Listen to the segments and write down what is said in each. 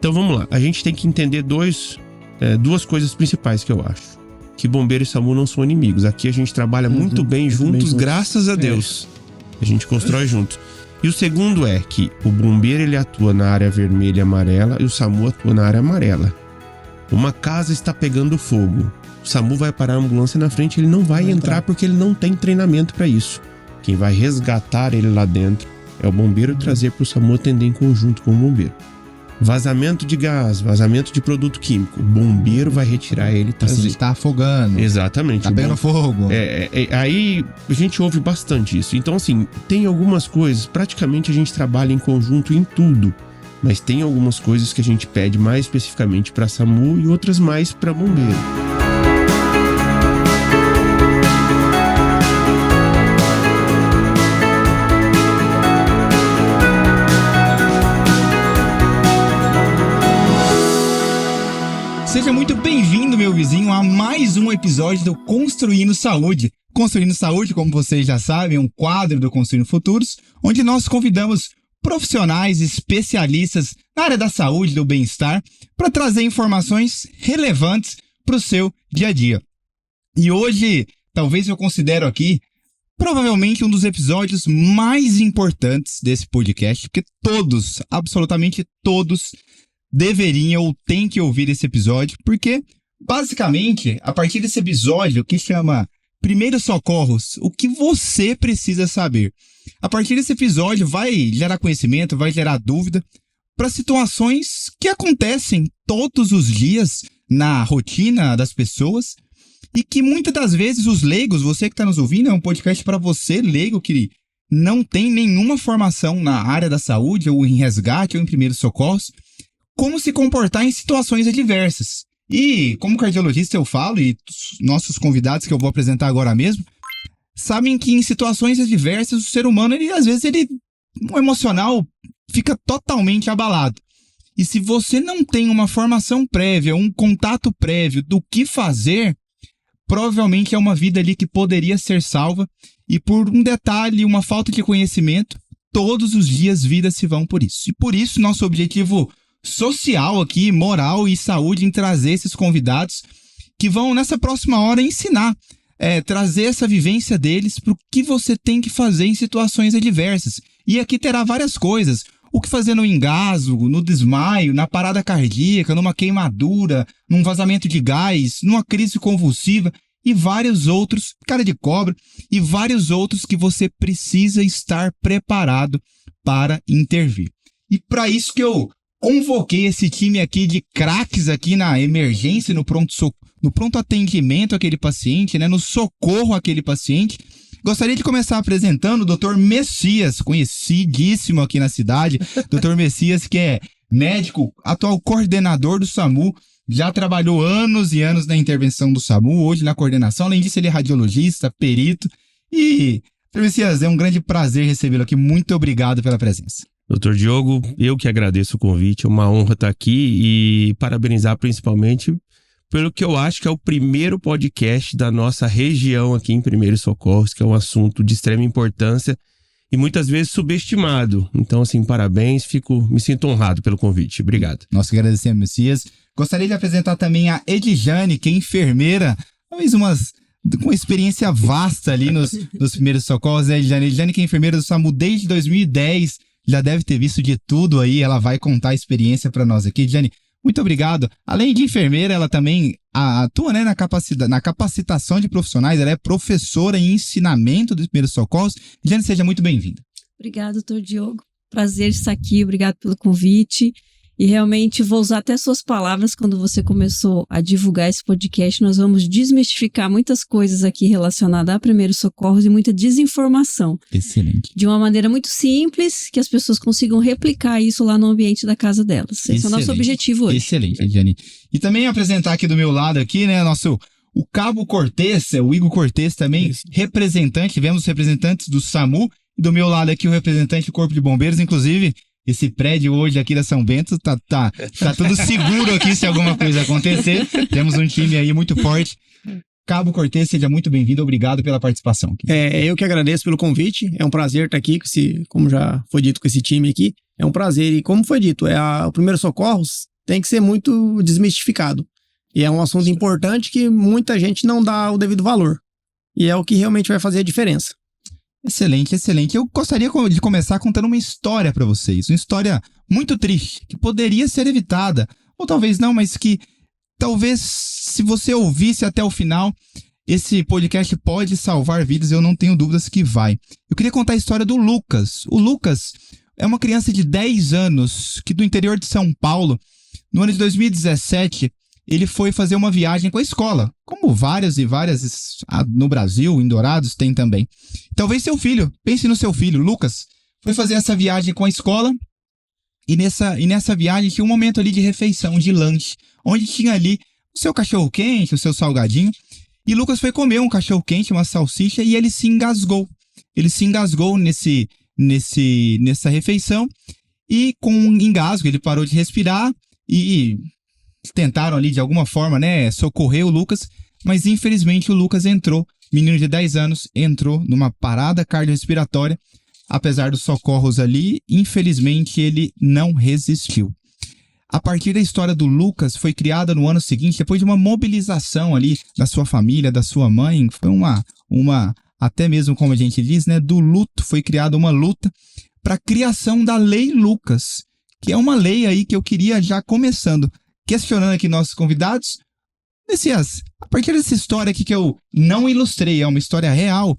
Então vamos lá, a gente tem que entender duas coisas principais que eu acho. Que bombeiro e SAMU não são inimigos. Aqui a gente trabalha muito bem juntos, graças a Deus. A gente constrói juntos. E o segundo é que o bombeiro ele atua na área vermelha e amarela e o SAMU atua na área amarela. Uma casa está pegando fogo. O SAMU vai parar a ambulância na frente, ele não vai entrar porque ele não tem treinamento para isso. Quem vai resgatar ele lá dentro é o bombeiro trazer para o SAMU atender em conjunto com o bombeiro. Vazamento de gás, vazamento de produto químico. O bombeiro vai retirar ele e trazer. Você tá afogando. Exatamente. Tá pegando fogo. Aí a gente ouve bastante isso. Então, assim, tem algumas coisas, praticamente a gente trabalha em conjunto em tudo. Mas tem algumas coisas que a gente pede mais especificamente para SAMU e outras mais para bombeiro. Seja muito bem-vindo, meu vizinho, a mais um episódio do Construindo Saúde. Construindo Saúde, como vocês já sabem, é um quadro do Construindo Futuros, onde nós convidamos profissionais, especialistas na área da saúde e do bem-estar para trazer informações relevantes para o seu dia a dia. E hoje, talvez eu considero aqui, provavelmente um dos episódios mais importantes desse podcast, porque todos, absolutamente todos, deveriam ou têm que ouvir esse episódio, porque, basicamente, a partir desse episódio que chama Primeiros Socorros, o que você precisa saber. A partir desse episódio vai gerar conhecimento, vai gerar dúvida para situações que acontecem todos os dias na rotina das pessoas e que muitas das vezes os leigos, você que está nos ouvindo, é um podcast para você, leigo, que não tem nenhuma formação na área da saúde ou em resgate ou em primeiros socorros, como se comportar em situações adversas. E, como cardiologista eu falo, e nossos convidados que eu vou apresentar agora mesmo, sabem que em situações adversas o ser humano, às vezes, o emocional fica totalmente abalado. E se você não tem uma formação prévia, um contato prévio do que fazer, provavelmente é uma vida ali que poderia ser salva. E por um detalhe, uma falta de conhecimento, todos os dias vidas se vão por isso. E por isso, nosso objetivo social aqui, moral e saúde, em trazer esses convidados que vão nessa próxima hora ensinar, trazer essa vivência deles para o que você tem que fazer em situações adversas. E aqui terá várias coisas, o que fazer no engasgo, no desmaio, na parada cardíaca, numa queimadura, num vazamento de gás, numa crise convulsiva e vários outros, cara de cobra, e vários outros que você precisa estar preparado para intervir. E para isso que eu convoquei esse time aqui de craques aqui na emergência, no pronto atendimento àquele paciente, né, no socorro àquele paciente. Gostaria de começar apresentando o Dr. Messias, conhecidíssimo aqui na cidade. Dr. Messias, que é médico, atual coordenador do SAMU, já trabalhou anos e anos na intervenção do SAMU, hoje na coordenação. Além disso, ele é radiologista, perito. E, Dr. Messias, é um grande prazer recebê-lo aqui. Muito obrigado pela presença. Doutor Diogo, eu que agradeço o convite, é uma honra estar aqui e parabenizar principalmente pelo que eu acho que é o primeiro podcast da nossa região aqui em Primeiros Socorros, que é um assunto de extrema importância e muitas vezes subestimado. Então, assim, parabéns, me sinto honrado pelo convite. Obrigado. Nós que agradecemos, Messias. Gostaria de apresentar também a Edjane, que é enfermeira, talvez com experiência vasta ali nos Primeiros Socorros. Edjane, que é enfermeira do SAMU desde 2010, já deve ter visto de tudo aí, ela vai contar a experiência para nós aqui. Edjane, muito obrigado. Além de enfermeira, ela também atua, né, na capacitação de profissionais, ela é professora em ensinamento dos primeiros socorros. Edjane, seja muito bem-vinda. Obrigada, doutor Diogo. Prazer estar aqui, obrigado pelo convite. E realmente vou usar até suas palavras quando você começou a divulgar esse podcast. Nós vamos desmistificar muitas coisas aqui relacionadas a primeiros socorros e muita desinformação. Excelente. De uma maneira muito simples, que as pessoas consigam replicar isso lá no ambiente da casa delas. Excelente. Esse é o nosso objetivo hoje. Excelente, Edjane. E também apresentar aqui do meu lado aqui, né, o Cabo Cortez, o Igor Cortez também, representante, tivemos os representantes do SAMU, e do meu lado aqui o representante do Corpo de Bombeiros, inclusive. Esse prédio hoje aqui da São Bento tá tudo seguro aqui se alguma coisa acontecer. Temos um time aí muito forte. Cabo Cortez, seja muito bem-vindo. Obrigado pela participação aqui. Eu que agradeço pelo convite. É um prazer estar aqui, como já foi dito, com esse time aqui. É um prazer. E como foi dito, o Primeiros Socorros tem que ser muito desmistificado. E é um assunto importante que muita gente não dá o devido valor. E é o que realmente vai fazer a diferença. Excelente, excelente. Eu gostaria de começar contando uma história para vocês. Uma história muito triste, que poderia ser evitada. Ou talvez não, mas que talvez se você ouvisse até o final, esse podcast pode salvar vidas, eu não tenho dúvidas que vai. Eu queria contar a história do Lucas. O Lucas é uma criança de 10 anos, que do interior de São Paulo, no ano de 2017, ele foi fazer uma viagem com a escola, como várias e várias no Brasil, em Dourados, tem também. Talvez seu filho, pense no seu filho, Lucas, foi fazer essa viagem com a escola e nessa viagem tinha um momento ali de refeição, de lanche, onde tinha ali o seu cachorro-quente, o seu salgadinho, e Lucas foi comer um cachorro-quente, uma salsicha, e ele se engasgou. Ele se engasgou nessa refeição, e com um engasgo ele parou de respirar e tentaram ali de alguma forma, né, socorrer o Lucas, mas infelizmente o Lucas menino de 10 anos, entrou numa parada cardiorrespiratória. Apesar dos socorros ali, infelizmente ele não resistiu. A partir da história do Lucas, foi criada no ano seguinte, depois de uma mobilização ali da sua família, da sua mãe, foi uma até mesmo como a gente diz, né, do luto, foi criada uma luta para a criação da Lei Lucas, que é uma lei aí que eu queria já começando, questionando aqui nossos convidados. Messias, a partir dessa história aqui que eu não ilustrei, é uma história real,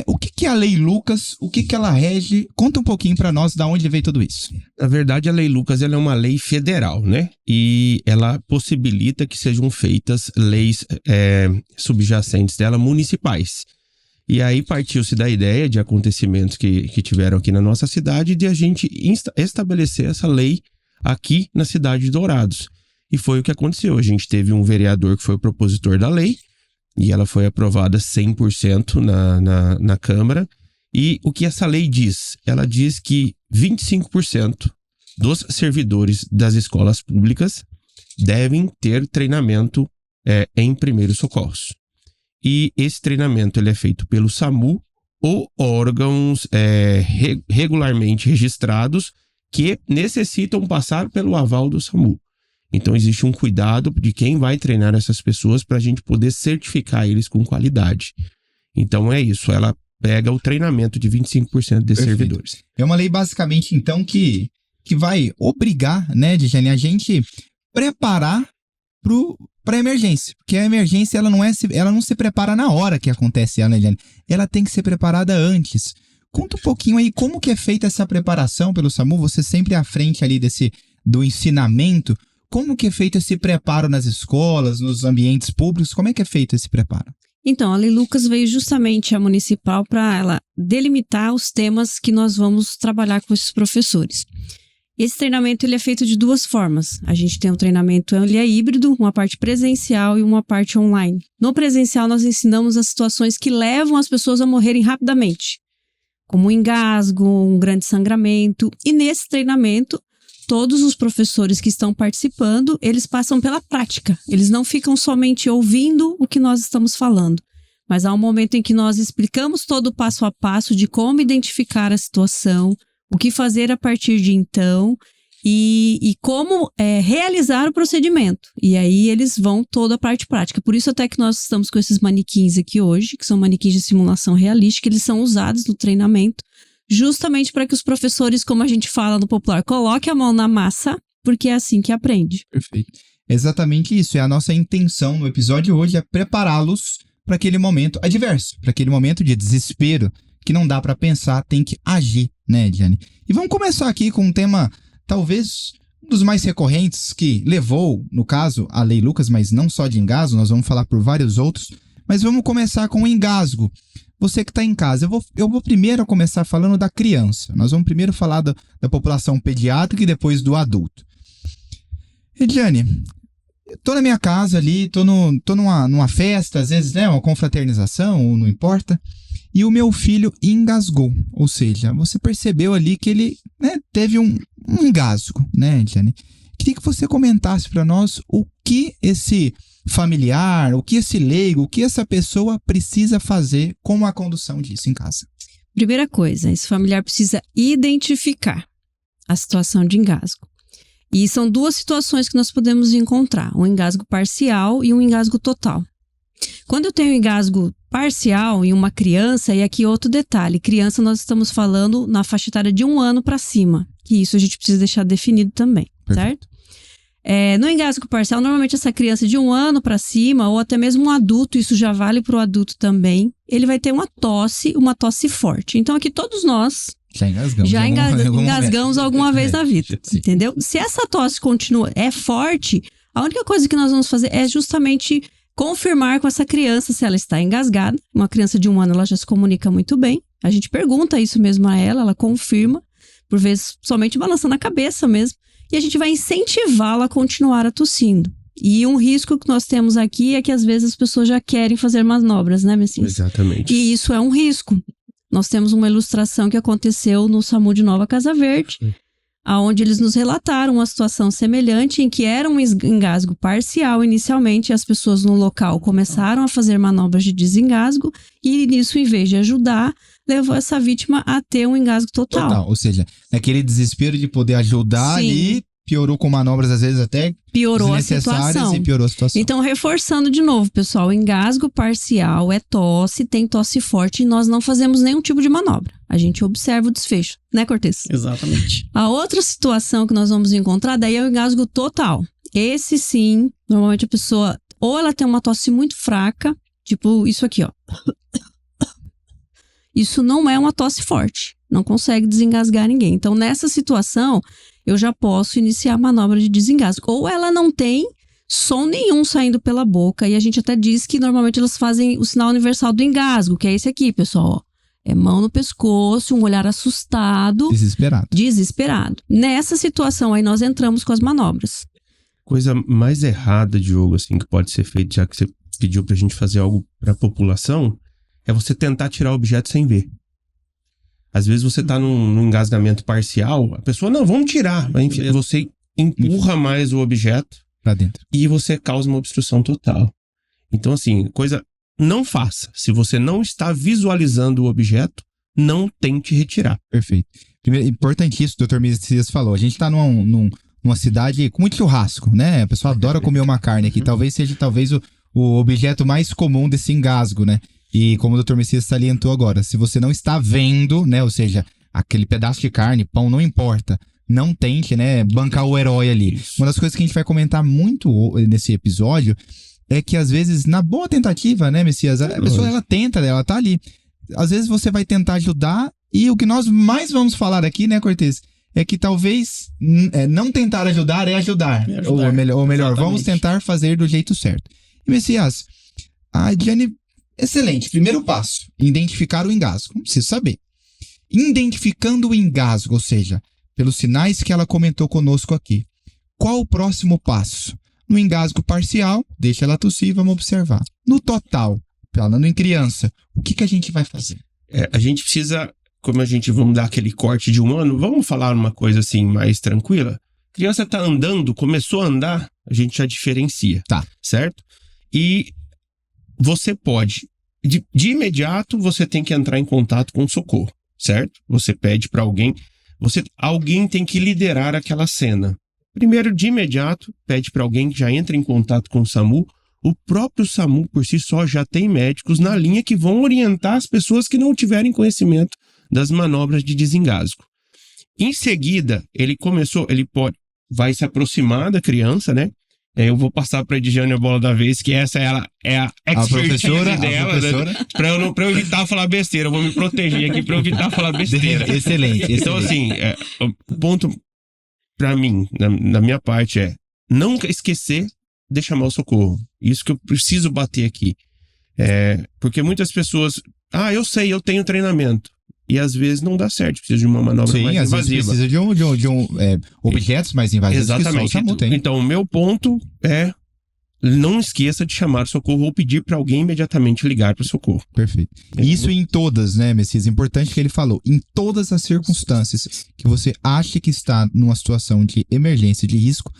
o que é a Lei Lucas, o que ela rege? Conta um pouquinho para nós de onde veio tudo isso. Na verdade, a Lei Lucas ela é uma lei federal, né? E ela possibilita que sejam feitas leis subjacentes dela municipais. E aí partiu-se da ideia de acontecimentos que tiveram aqui na nossa cidade de a gente estabelecer essa lei aqui na cidade de Dourados. E foi o que aconteceu. A gente teve um vereador que foi o propositor da lei e ela foi aprovada 100% na Câmara. E o que essa lei diz? Ela diz que 25% dos servidores das escolas públicas devem ter treinamento em primeiros socorros. E esse treinamento ele é feito pelo SAMU ou órgãos regularmente registrados que necessitam passar pelo aval do SAMU. Então existe um cuidado de quem vai treinar essas pessoas para a gente poder certificar eles com qualidade. Então é isso, ela pega o treinamento de 25% desses servidores. É uma lei basicamente então que vai obrigar, né, Dijane, a gente preparar para a emergência, porque a emergência ela não se prepara na hora que acontece ela, né, Dijane? Ela tem que ser preparada antes. Conta um pouquinho aí como que é feita essa preparação pelo SAMU, você sempre à frente ali do ensinamento. Como que é feito esse preparo nas escolas, nos ambientes públicos? Como é que é feito esse preparo? Então, a Lei Lucas veio justamente a municipal para ela delimitar os temas que nós vamos trabalhar com esses professores. Esse treinamento ele é feito de duas formas. A gente tem um treinamento, ele é híbrido, uma parte presencial e uma parte online. No presencial, nós ensinamos as situações que levam as pessoas a morrerem rapidamente, como um engasgo, um grande sangramento. E nesse treinamento, todos os professores que estão participando, eles passam pela prática. Eles não ficam somente ouvindo o que nós estamos falando, mas há um momento em que nós explicamos todo o passo a passo de como identificar a situação, o que fazer a partir de então e como realizar o procedimento. E aí eles vão toda a parte prática. Por isso até que nós estamos com esses manequins aqui hoje, que são manequins de simulação realística, eles são usados no treinamento, justamente para que os professores, como a gente fala no popular, coloquem a mão na massa, porque é assim que aprende. Perfeito. Exatamente isso. É a nossa intenção no episódio de hoje, é prepará-los para aquele momento adverso, para aquele momento de desespero, que não dá para pensar, tem que agir, né, Diane? E vamos começar aqui com um tema, talvez um dos mais recorrentes, que levou, no caso, a Lei Lucas, mas não só de engasgo, nós vamos falar por vários outros, mas vamos começar com o engasgo. Você que está em casa, eu vou primeiro começar falando da criança. Nós vamos primeiro falar da população pediátrica e depois do adulto. Ediane, tô na minha casa ali, tô numa festa, às vezes, né, uma confraternização, não importa, e o meu filho engasgou. Ou seja, você percebeu ali que ele, né, teve um engasgo, né, Ediane? Queria que você comentasse para nós o que esse familiar, o que esse leigo, o que essa pessoa precisa fazer com a condução disso em casa. Primeira coisa, esse familiar precisa identificar a situação de engasgo. E são duas situações que nós podemos encontrar, um engasgo parcial e um engasgo total. Quando eu tenho engasgo parcial em uma criança, e aqui outro detalhe, criança nós estamos falando na faixa etária de 1 ano para cima, que isso a gente precisa deixar definido também, certo? No engasgo parcial, normalmente essa criança de 1 ano para cima, ou até mesmo um adulto, isso já vale para o adulto também, ele vai ter uma tosse forte. Então aqui todos nós já engasgamos alguma vez na vida, entendeu? Se essa tosse continua, é forte, a única coisa que nós vamos fazer é justamente confirmar com essa criança se ela está engasgada. Uma criança de 1 ano, ela já se comunica muito bem. A gente pergunta isso mesmo a ela confirma, por vezes somente balançando a cabeça mesmo. E a gente vai incentivá-la a continuar a tossindo. E um risco que nós temos aqui é que às vezes as pessoas já querem fazer manobras, né, Messias? Exatamente. E isso é um risco. Nós temos uma ilustração que aconteceu no SAMU de Nova Casa Verde, onde eles nos relataram uma situação semelhante em que era um engasgo parcial inicialmente, e as pessoas no local começaram a fazer manobras de desengasgo e nisso, em vez de ajudar, levou essa vítima a ter um engasgo total. Ou seja, naquele desespero de poder ajudar ali, piorou com manobras às vezes até piorou a situação. E piorou a situação. Então, reforçando de novo, pessoal, engasgo parcial é tosse, tem tosse forte e nós não fazemos nenhum tipo de manobra. A gente observa o desfecho, né, Cortez? Exatamente. A outra situação que nós vamos encontrar daí é o engasgo total. Esse sim, normalmente a pessoa ou ela tem uma tosse muito fraca, tipo isso aqui, ó. Isso não é uma tosse forte, não consegue desengasgar ninguém. Então, nessa situação, eu já posso iniciar a manobra de desengasgo. Ou ela não tem som nenhum saindo pela boca, e a gente até diz que normalmente elas fazem o sinal universal do engasgo, que é esse aqui, pessoal. É mão no pescoço, um olhar assustado. Desesperado. Nessa situação aí nós entramos com as manobras. Coisa mais errada, Diogo, assim, que pode ser feita, já que você pediu pra gente fazer algo pra população, é você tentar tirar o objeto sem ver. Às vezes você tá num engasgamento parcial, a pessoa, não, vamos tirar. Você empurra mais o objeto pra dentro e você causa uma obstrução total. Então, assim, não faça. Se você não está visualizando o objeto, não tente retirar. Perfeito. Primeiro, importantíssimo, o Dr. Messias falou, a gente tá numa cidade com muito churrasco, né? A pessoa adora comer uma carne aqui, talvez seja o objeto mais comum desse engasgo, né? E como o Dr. Messias salientou agora, se você não está vendo, né, ou seja, aquele pedaço de carne, pão, não importa, não tente, né, bancar o herói ali. Isso. Uma das coisas que a gente vai comentar muito nesse episódio é que às vezes, na boa tentativa, né, Messias, a pessoa, ela tenta, ela tá ali. Às vezes você vai tentar ajudar e o que nós mais vamos falar aqui, né, Cortez, é que talvez não tentar ajudar é ajudar. Ou melhor, vamos tentar fazer do jeito certo. E, Messias, a Diane... Excelente. Primeiro passo, identificar o engasgo. Não precisa saber. Identificando o engasgo, ou seja, pelos sinais que ela comentou conosco aqui. Qual o próximo passo? No engasgo parcial, deixa ela tossir, vamos observar. No total, falando em criança, o que a gente vai fazer? A gente precisa, vamos dar aquele corte de 1 ano, vamos falar uma coisa assim mais tranquila. A criança tá andando, começou a andar, a gente já diferencia. Tá. Certo? E você pode, de imediato, você tem que entrar em contato com o socorro, certo? Você pede para alguém tem que liderar aquela cena. Primeiro, de imediato, pede para alguém que já entre em contato com o SAMU. O próprio SAMU, por si só, já tem médicos na linha que vão orientar as pessoas que não tiverem conhecimento das manobras de desengasgo. Em seguida, ele vai se aproximar da criança, né? Eu vou passar para a Edjane a bola da vez, que essa é a expertise dela, né? Para eu evitar falar besteira. Eu vou me proteger aqui para eu evitar falar besteira. Excelente. Então, assim, o ponto para mim, na minha parte, é nunca esquecer de chamar o socorro. Isso que eu preciso bater aqui. Porque muitas pessoas... eu sei, eu tenho treinamento. E às vezes não dá certo, precisa de uma manobra mais invasiva. Sim, às vezes precisa de objetos mais invasivos. Exatamente. Que só o SAMU tem. Então, o meu ponto é não esqueça de chamar socorro ou pedir para alguém imediatamente ligar para o socorro. Perfeito. Isso em todas, né, Messias? Importante que ele falou. Em todas as circunstâncias que você acha que está numa situação de emergência, de risco,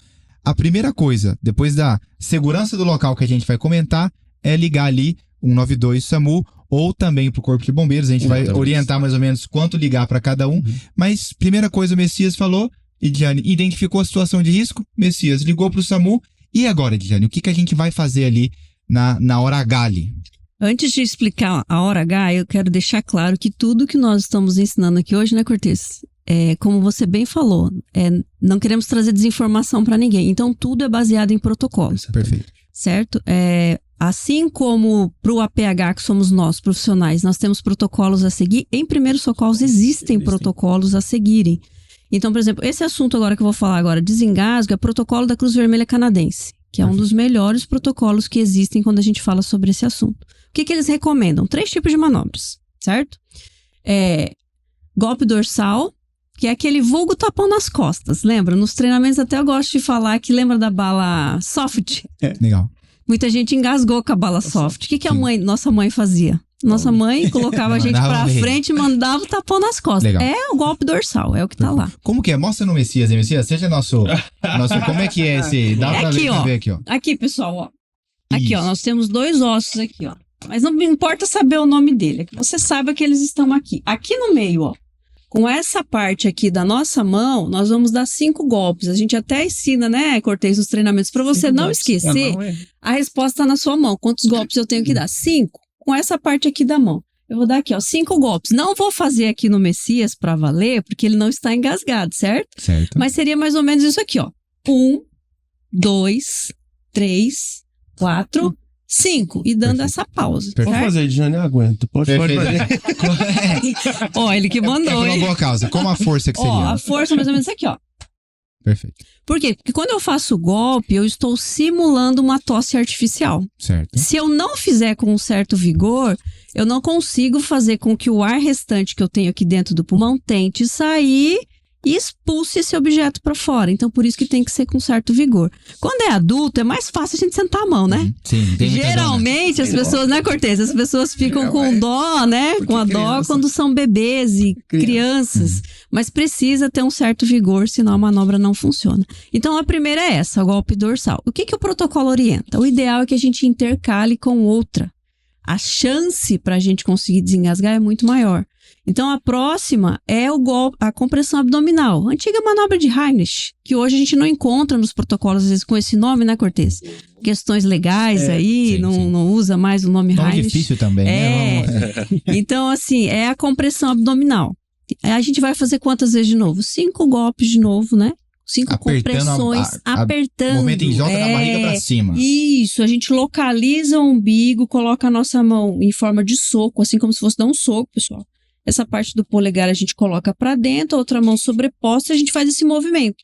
a primeira coisa, depois da segurança do local que a gente vai comentar, é ligar ali 192 SAMU ou também para o Corpo de Bombeiros. A gente vai orientar mais ou menos quanto ligar para cada um. Mas, primeira coisa, o Messias falou, Edjane identificou a situação de risco, Messias ligou pro SAMU. E agora, Edjane, o que a gente vai fazer ali na hora H ali? Antes de explicar a hora H, eu quero deixar claro que tudo que nós estamos ensinando aqui hoje, né, Cortez? Como você bem falou, não queremos trazer desinformação para ninguém. Então, tudo é baseado em protocolos. Perfeito. Certo? Assim como para o APH, que somos nós, profissionais, nós temos protocolos a seguir, em primeiros socorros existem protocolos a seguirem. Então, por exemplo, esse assunto agora que eu vou falar agora, desengasgo, é protocolo da Cruz Vermelha Canadense, que é um dos melhores protocolos que existem quando a gente fala sobre esse assunto. O que eles recomendam? 3 tipos de manobras, certo? Golpe dorsal, que é aquele vulgo tapão nas costas, lembra? Nos treinamentos até eu gosto de falar que lembra da bala soft. Legal. Muita gente engasgou com a bala soft. O que nossa mãe fazia? Nossa mãe colocava a gente pra frente e mandava o tapão nas costas. Legal. É o golpe dorsal, é o que tá lá. Como que é? Mostra no Messias, hein, Messias? Seja nosso... Como é que é esse... Dá pra ver aqui, ó. Aqui, pessoal, ó. Aqui, ó, nós temos 2 ossos aqui, ó. Mas não me importa saber o nome dele. É que você saiba que eles estão aqui. Aqui no meio, ó. Com essa parte aqui da nossa mão, nós vamos dar 5 golpes. A gente até ensina, né, Cortez, nos treinamentos, para você não esquecer. A resposta tá na sua mão. Quantos golpes eu tenho que dar? 5. Com essa parte aqui da mão. Eu vou dar aqui, ó, 5 golpes. Não vou fazer aqui no Messias para valer, porque ele não está engasgado, certo? Certo. Mas seria mais ou menos isso aqui, ó. 1, 2, 3, 4, 5. E dando essa pausa. Pode fazer, Edjane, eu aguento. Pode fazer. Ó, ele que mandou, por uma boa causa. Como a força que seria? Ó, a força mais ou menos aqui, ó. Perfeito. Por quê? Porque quando eu faço o golpe, eu estou simulando uma tosse artificial. Certo. Se eu não fizer com um certo vigor, eu não consigo fazer com que o ar restante que eu tenho aqui dentro do pulmão tente sair e expulse esse objeto para fora. Então, por isso que tem que ser com certo vigor. Quando é adulto, é mais fácil a gente sentar a mão, né? Sim, tem geralmente as pessoas, né, Cortez? As pessoas ficam com dó, né? Com a dó quando são bebês e crianças. Mas precisa ter um certo vigor, senão a manobra não funciona. Então, a primeira é essa, o golpe dorsal. O que o protocolo orienta? O ideal é que a gente intercale com outra. A chance para a gente conseguir desengasgar é muito maior. Então, a próxima é a compressão abdominal. Antiga manobra de Heimlich, que hoje a gente não encontra nos protocolos, às vezes, com esse nome, né, Cortez? Questões legais aí, não usa mais o nome Heimlich. Difícil também, né? Então, assim, é a compressão abdominal. A gente vai fazer quantas vezes de novo? 5 golpes de novo, né? 5 compressões, apertando. Momento em J da barriga pra cima. Isso, a gente localiza o umbigo, coloca a nossa mão em forma de soco, assim como se fosse dar um soco, pessoal. Essa parte do polegar a gente coloca para dentro, a outra mão sobreposta, a gente faz esse movimento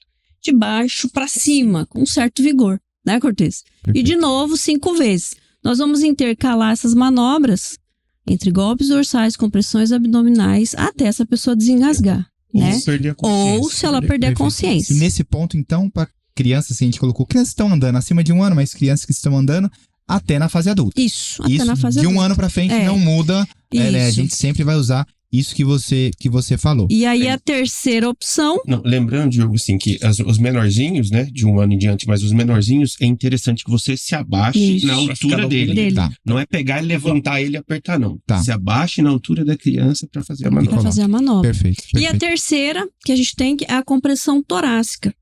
de baixo para cima, com um certo vigor, né, Cortez? Perfeito. E de novo, 5 vezes. Nós vamos intercalar essas manobras entre golpes dorsais, compressões abdominais, até essa pessoa desengasgar, né? Ou se ela perder a consciência. E nesse ponto, então, para crianças, assim, a gente colocou crianças que estão andando acima de 1 ano, mas crianças que estão andando até na fase adulta. Isso, até na fase adulta. De 1 ano para frente não muda, né? A gente sempre vai usar isso que você falou. E aí a terceira opção... Não, lembrando, Diogo, assim, que os menorzinhos, né, de 1 ano em diante, mas os menorzinhos, é interessante que você se abaixe na altura dele. Tá. Não é pegar e levantar ele e apertar, não. Tá. Se abaixe na altura da criança para fazer a manobra. Para fazer a manobra. Perfeito. E a terceira que a gente tem é a compressão torácica,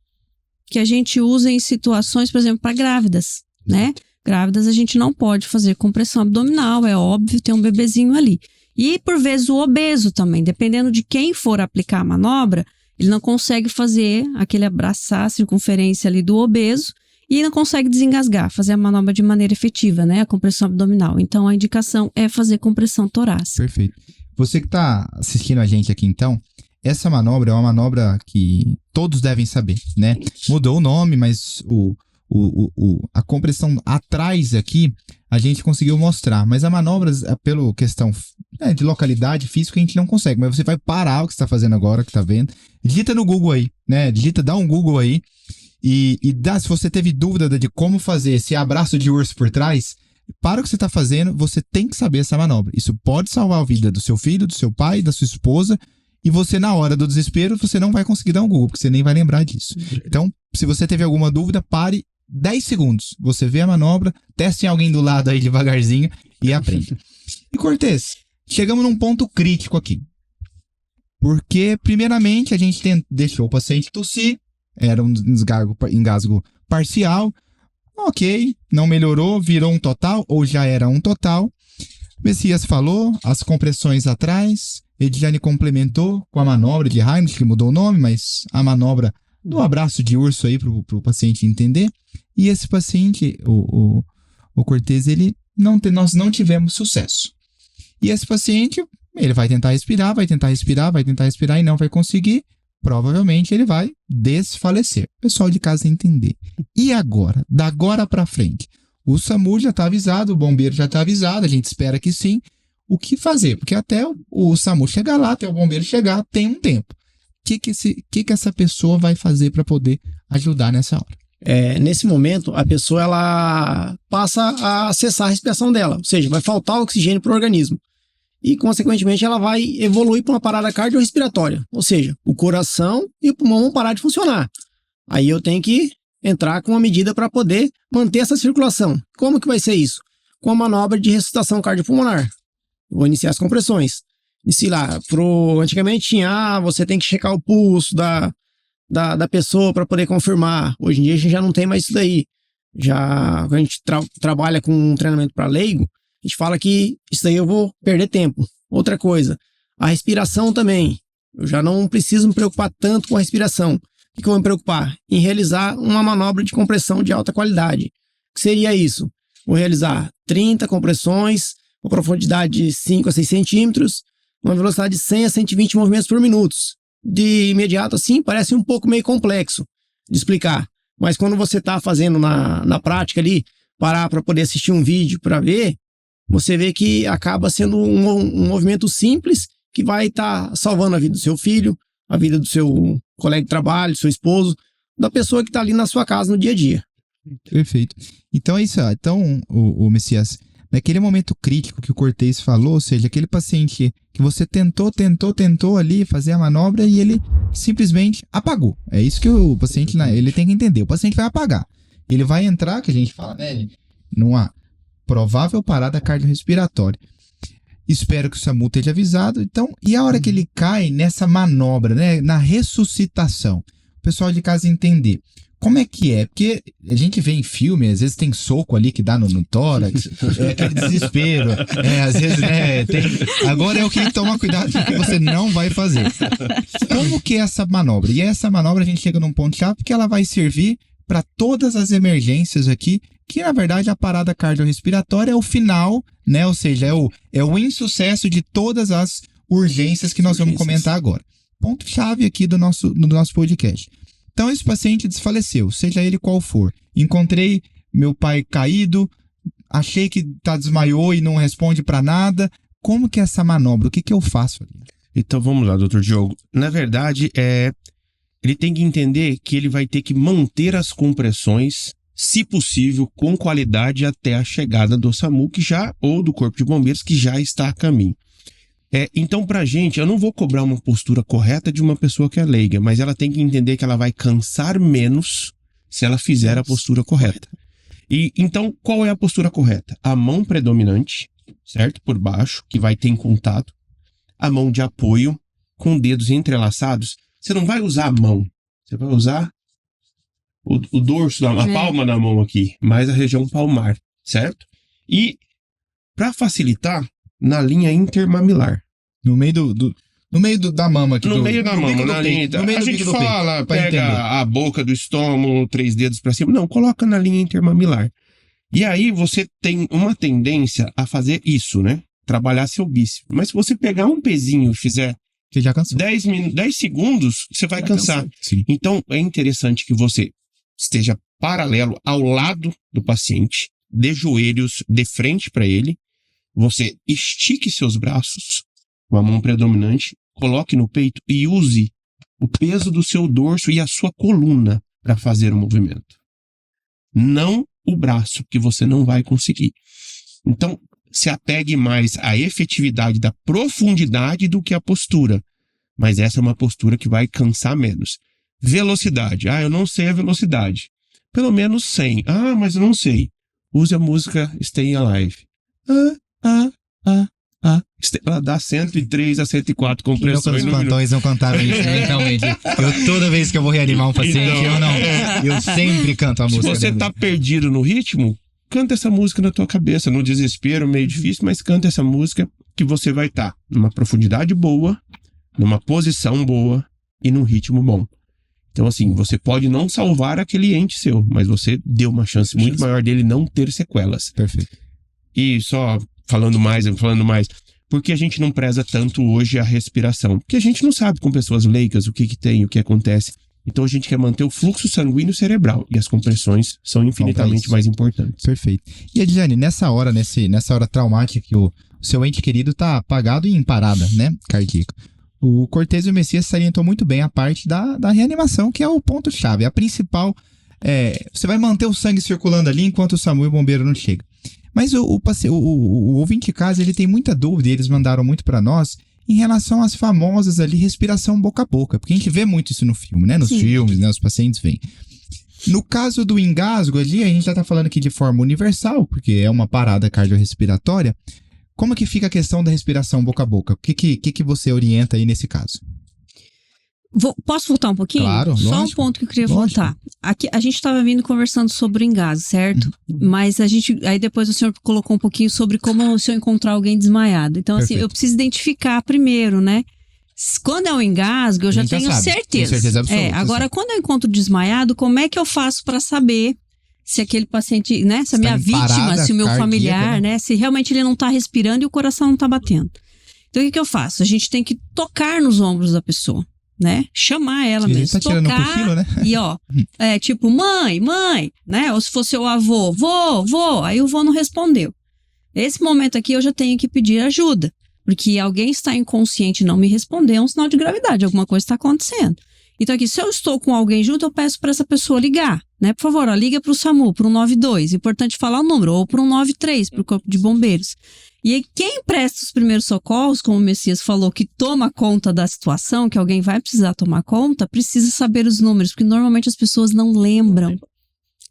que a gente usa em situações, por exemplo, para grávidas, né? Grávidas a gente não pode fazer compressão abdominal, é óbvio, tem um bebezinho ali. E, por vezes, o obeso também, dependendo de quem for aplicar a manobra, ele não consegue fazer aquele abraçar a circunferência ali do obeso e não consegue desengasgar, fazer a manobra de maneira efetiva, né? A compressão abdominal. Então, a indicação é fazer compressão torácica. Perfeito. Você que está assistindo a gente aqui, então, essa manobra é uma manobra que todos devem saber, né? Mudou o nome, mas a compressão atrás aqui, a gente conseguiu mostrar. Mas a manobra, pela questão de localidade física, a gente não consegue. Mas você vai parar o que você está fazendo agora, que tá vendo. Digita no Google aí, né? Dá um Google aí. E se você teve dúvida de como fazer esse abraço de urso por trás, para o que você está fazendo, você tem que saber essa manobra. Isso pode salvar a vida do seu filho, do seu pai, da sua esposa. E você, na hora do desespero, você não vai conseguir dar um Google, porque você nem vai lembrar disso. Então, se você teve alguma dúvida, pare 10 segundos. Você vê a manobra, teste em alguém do lado aí devagarzinho e aprende. E, Cortez, chegamos num ponto crítico aqui. Porque, primeiramente, a gente deixou o paciente tossir, era um engasgo parcial. Ok, não melhorou, virou um total ou já era um total. Messias falou, as compressões atrás. Ediane complementou com a manobra de Heimlich, que mudou o nome, mas a manobra do abraço de urso aí pro paciente entender. E esse paciente, o Cortez, nós não tivemos sucesso. E esse paciente, ele vai tentar respirar e não vai conseguir. Provavelmente ele vai desfalecer. O pessoal de casa entender. E agora? Da agora para frente? O SAMU já está avisado, o bombeiro já está avisado, a gente espera que sim. O que fazer? Porque até o SAMU chegar lá, até o bombeiro chegar, tem um tempo. O que essa pessoa vai fazer para poder ajudar nessa hora? Nesse momento, a pessoa ela passa a cessar a respiração dela, ou seja, vai faltar oxigênio para o organismo. E, consequentemente, ela vai evoluir para uma parada cardiorrespiratória. Ou seja, o coração e o pulmão vão parar de funcionar. Aí eu tenho que entrar com uma medida para poder manter essa circulação. Como que vai ser isso? Com a manobra de ressuscitação cardiopulmonar. Eu vou iniciar as compressões. Antigamente tinha, você tem que checar o pulso da pessoa para poder confirmar. Hoje em dia a gente já não tem mais isso daí. Já a gente trabalha com um treinamento para leigo, a gente fala que isso daí eu vou perder tempo. Outra coisa, a respiração também. Eu já não preciso me preocupar tanto com a respiração. O que eu vou me preocupar? Em realizar uma manobra de compressão de alta qualidade. O que seria isso? Vou realizar 30 compressões, com profundidade de 5 a 6 centímetros, uma velocidade de 100 a 120 movimentos por minuto. De imediato, assim, parece um pouco meio complexo de explicar. Mas quando você está fazendo na prática ali, parar para poder assistir um vídeo para ver, você vê que acaba sendo um movimento simples que vai estar salvando a vida do seu filho, a vida do seu colega de trabalho, do seu esposo, da pessoa que está ali na sua casa no dia a dia. Perfeito. Então é isso. Então, o Messias, naquele momento crítico que o Cortez falou, ou seja, aquele paciente que você tentou ali fazer a manobra e ele simplesmente apagou. É isso que o paciente, ele tem que entender. O paciente vai apagar. Ele vai entrar, que a gente fala, né, numa provável parada cardiorrespiratória. Espero que o SAMU esteja avisado. Então, e a hora que ele cai nessa manobra, né, na ressuscitação? O pessoal de casa entender. Como é que é? Porque a gente vê em filme, às vezes tem soco ali que dá no tórax, aquele desespero. Às vezes, né, tem... Agora é o que tomar cuidado porque você não vai fazer. Como que é essa manobra? E essa manobra a gente chega num ponto-chave porque ela vai servir para todas as emergências aqui, que na verdade a parada cardiorrespiratória é o final, né? Ou seja, é o insucesso de todas as urgências que nós vamos comentar agora. Ponto-chave aqui do nosso podcast. Então esse paciente desfaleceu, seja ele qual for. Encontrei meu pai caído, achei que desmaiou e não responde para nada. Como que é essa manobra? O que eu faço ali? Então vamos lá, doutor Diogo. Na verdade, ele tem que entender que ele vai ter que manter as compressões, se possível, com qualidade até a chegada do SAMU ou do Corpo de Bombeiros, que já está a caminho. Então, pra gente, eu não vou cobrar uma postura correta de uma pessoa que é leiga, mas ela tem que entender que ela vai cansar menos se ela fizer a postura correta. E então, qual é a postura correta? A mão predominante, certo? Por baixo, que vai ter em contato. A mão de apoio, com dedos entrelaçados. Você não vai usar a mão, você vai usar o dorso, a palma da mão aqui, mais a região palmar, certo? E, para facilitar, na linha intermamilar. No meio da mama aqui. No meio da mama, na linha. A gente fala, pega a boca do estômago, 3 dedos para cima. Não, coloca na linha intermamilar. E aí você tem uma tendência a fazer isso, né? Trabalhar seu bíceps. Mas se você pegar um pezinho e fizer você já cansou. 10 segundos, você vai cansar. Então, é interessante que você esteja paralelo ao lado do paciente, de joelhos de frente para ele. Você estique seus braços com a mão predominante, coloque no peito e use o peso do seu dorso e a sua coluna para fazer o movimento. Não o braço, que você não vai conseguir. Então, se apegue mais à efetividade da profundidade do que à postura. Mas essa é uma postura que vai cansar menos. Velocidade. Eu não sei a velocidade. Pelo menos 100. Mas eu não sei. Use a música Stay Alive. Ela dá 103 a 104 compressões Os plantões não cantaram isso mentalmente. Eu, toda vez que eu vou reanimar um paciente, eu sempre canto a música. Se você tá perdido no ritmo, canta essa música na tua cabeça, no desespero, meio difícil, mas canta essa música que você vai estar numa profundidade boa, numa posição boa e num ritmo bom. Então, assim, você pode não salvar aquele ente seu, mas você deu uma chance muito maior dele não ter sequelas. Perfeito. E só falando mais, por que a gente não preza tanto hoje a respiração? Porque a gente não sabe com pessoas leigas o que tem, o que acontece. Então a gente quer manter o fluxo sanguíneo cerebral e as compressões são infinitamente mais importantes. Perfeito. E Edilene, nessa hora traumática que o seu ente querido tá apagado e em parada, né, cardíaca, o Cortez e o Messias salientou muito bem a parte da reanimação, que é o ponto-chave. A principal você vai manter o sangue circulando ali enquanto o SAMU e o bombeiro não chegam. Mas o ouvinte de casa, ele tem muita dúvida, e eles mandaram muito para nós, em relação às famosas ali, respiração boca a boca. Porque a gente vê muito isso no filme, né? Nos filmes, né? Os pacientes veem. No caso do engasgo ali, a gente já tá falando aqui de forma universal, porque é uma parada cardiorrespiratória. Como que fica a questão da respiração boca a boca? O que você orienta aí nesse caso? Posso voltar um pouquinho? Claro, Só lógico, um ponto que eu queria voltar. Aqui, a gente estava vindo conversando sobre o engasgo, certo? Mas aí depois o senhor colocou um pouquinho sobre como se eu encontrar alguém desmaiado. Então, Perfeito. assim, eu preciso identificar primeiro, né? Quando é um engasgo, eu já tenho certeza. Tenho certeza absoluta. Agora, quando eu encontro desmaiado, como é que eu faço para saber se aquele paciente, né? Se a minha vítima, se o meu familiar, né? Se realmente ele não tá respirando e o coração não tá batendo. Então, o que eu faço? A gente tem que tocar nos ombros da pessoa. Né? Chamar ela mesmo, tá tirando tocar, um cochilo, né? E ó, tipo, mãe, né? Ou se fosse o avô, vô, aí o vô não respondeu. Esse momento aqui eu já tenho que pedir ajuda, porque alguém está inconsciente e não me responder é um sinal de gravidade, alguma coisa está acontecendo. Então aqui, se eu estou com alguém junto, eu peço para essa pessoa ligar, né? Por favor, ó, liga para o SAMU, para o 192, importante falar o número, ou para o 193, para o Corpo de Bombeiros. E aí, quem presta os primeiros socorros, como o Messias falou, que toma conta da situação, que alguém vai precisar tomar conta, precisa saber os números, porque normalmente as pessoas não lembram,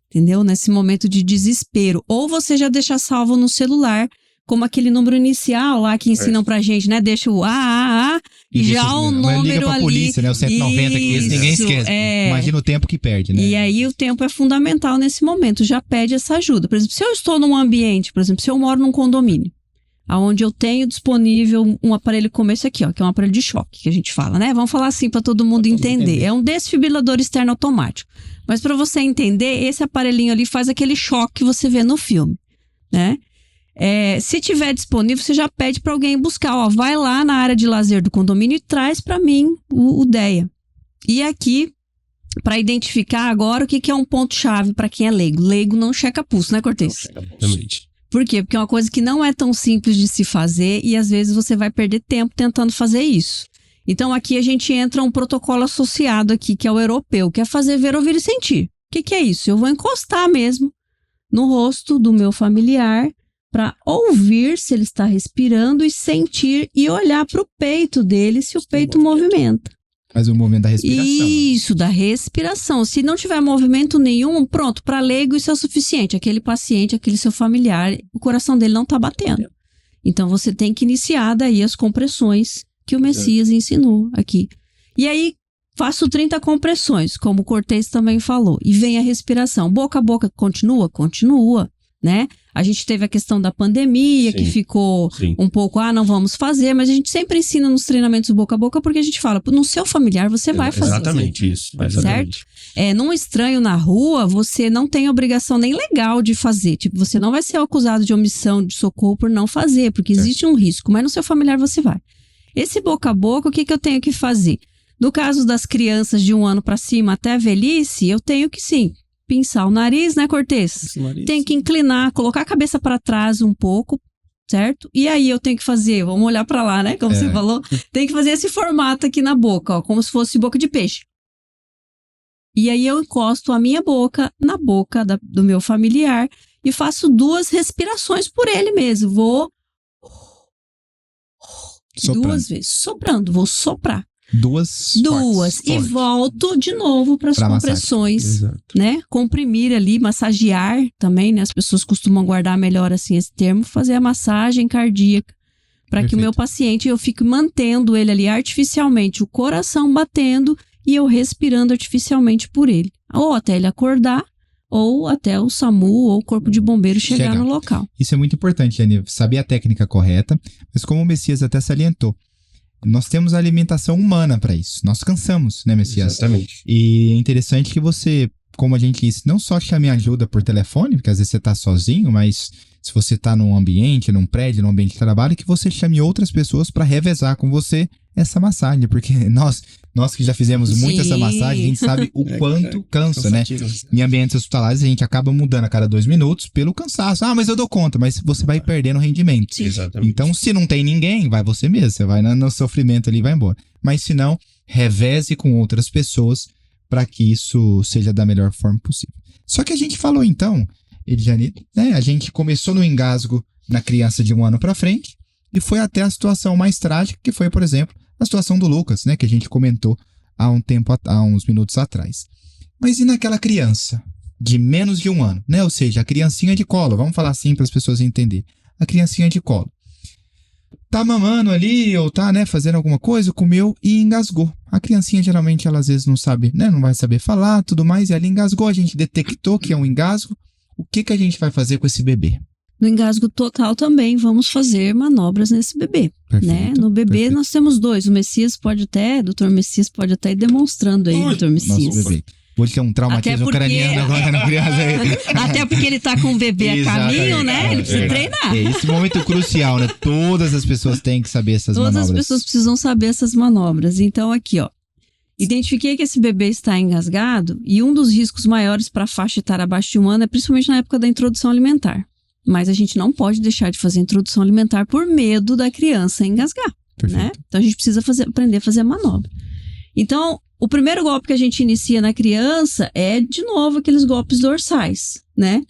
entendeu? Nesse momento de desespero. Ou você já deixa salvo no celular, como aquele número inicial lá que ensinam pra gente, né? Deixa o AAA e já o número liga pra ali. Polícia, né? O 190, que esse ninguém esquece. Imagina o tempo que perde, né? E aí o tempo é fundamental nesse momento, já pede essa ajuda. Por exemplo, se eu estou num ambiente, por exemplo, se eu moro num condomínio, onde eu tenho disponível um aparelho como esse aqui, ó, que é um aparelho de choque, que a gente fala, né? Vamos falar assim para todo mundo entender. É um desfibrilador externo automático. Mas para você entender, esse aparelhinho ali faz aquele choque que você vê no filme, né? Se tiver disponível, você já pede para alguém buscar, ó, vai lá na área de lazer do condomínio e traz para mim o DEA. E aqui, para identificar agora o que é um ponto-chave para quem é leigo. Leigo não checa pulso, né, Cortez? Exatamente. Por quê? Porque é uma coisa que não é tão simples de se fazer e às vezes você vai perder tempo tentando fazer isso. Então aqui a gente entra um protocolo associado aqui, que é o europeu, que é fazer ver, ouvir e sentir. O que é isso? Eu vou encostar mesmo no rosto do meu familiar para ouvir se ele está respirando e sentir e olhar para o peito dele se o peito movimenta. Mas o movimento da respiração. Isso, da respiração. Se não tiver movimento nenhum, pronto, para leigo isso é o suficiente. Aquele paciente, aquele seu familiar, o coração dele não está batendo. Então você tem que iniciar daí as compressões que o Messias ensinou aqui. E aí faço 30 compressões, como o Cortez também falou. E vem a respiração. Boca a boca continua? Continua, né? A gente teve a questão da pandemia, que ficou um pouco, não vamos fazer, mas a gente sempre ensina nos treinamentos boca a boca, porque a gente fala, no seu familiar você vai fazer. Exatamente isso. Exatamente. Certo? Num estranho na rua, você não tem obrigação nem legal de fazer. Tipo, você não vai ser acusado de omissão de socorro por não fazer, porque existe um risco, mas no seu familiar você vai. Esse boca a boca, o que eu tenho que fazer? No caso das crianças de 1 ano para cima até a velhice, eu tenho que sim, pinçar o nariz, né, Cortez? Tem que inclinar, colocar a cabeça para trás um pouco, certo? E aí eu tenho que fazer, vamos olhar para lá, né, como você falou, tem que fazer esse formato aqui na boca, ó, como se fosse boca de peixe. E aí eu encosto a minha boca na boca do meu familiar e faço 2 respirações por ele mesmo. Vou soprando. 2 vezes, soprando, vou soprar. 2 e volto de novo para as compressões, né? Comprimir ali, massagear também, né? As pessoas costumam guardar melhor assim esse termo, fazer a massagem cardíaca para que o meu paciente, eu fique mantendo ele ali artificialmente, o coração batendo e eu respirando artificialmente por ele. Ou até ele acordar, ou até o SAMU ou o Corpo de Bombeiros chegar no local. Isso é muito importante, Jane, saber a técnica correta, mas como o Messias até salientou, nós temos a alimentação humana para isso. Nós cansamos, né, Messias? Exatamente. E é interessante que você, como a gente disse, não só chame ajuda por telefone, porque às vezes você está sozinho, mas se você está num ambiente, num prédio, num ambiente de trabalho, que você chame outras pessoas para revezar com você essa massagem, porque nós que já fizemos muito essa massagem, a gente sabe o quanto cansa, né? Em ambientes hospitalares, a gente acaba mudando a cada 2 minutos pelo cansaço. Ah, mas eu dou conta, mas você vai perdendo rendimento. Sim. Exatamente. Então, se não tem ninguém, vai você mesmo, você vai no sofrimento ali e vai embora. Mas se não, reveze com outras pessoas para que isso seja da melhor forma possível. Só que a gente falou então, Edjane, né? A gente começou no engasgo na criança de 1 ano para frente e foi até a situação mais trágica, que foi, por exemplo, a situação do Lucas, né? Que a gente comentou há uns minutos atrás. Mas e naquela criança de menos de 1 ano, né? Ou seja, a criancinha de colo, vamos falar assim para as pessoas entenderem. A criancinha de colo. Tá mamando ali, ou tá, né, fazendo alguma coisa, comeu e engasgou. A criancinha, geralmente, ela às vezes não sabe, né, não vai saber falar, tudo mais, e ela engasgou, a gente detectou que é um engasgo. O que a gente vai fazer com esse bebê? No engasgo total também vamos fazer manobras nesse bebê, Perfeito, né? No bebê perfeito. nós temos 2, o Messias pode até, doutor Messias pode até ir demonstrando aí, doutor Messias. Nosso bebê. Vou ter um traumatismo craniano agora na criança aí. Até porque ele tá com o bebê a caminho, né? Ele precisa treinar. É esse momento crucial, né? Todas as pessoas têm que saber essas manobras. Todas as pessoas precisam saber essas manobras. Então, aqui, ó. Identifiquei que esse bebê está engasgado e um dos riscos maiores para a faixa etária abaixo de 1 ano é principalmente na época da introdução alimentar. Mas a gente não pode deixar de fazer introdução alimentar por medo da criança engasgar, né? Então a gente precisa aprender a fazer a manobra. Então, o primeiro golpe que a gente inicia na criança é, de novo, aqueles golpes dorsais, né?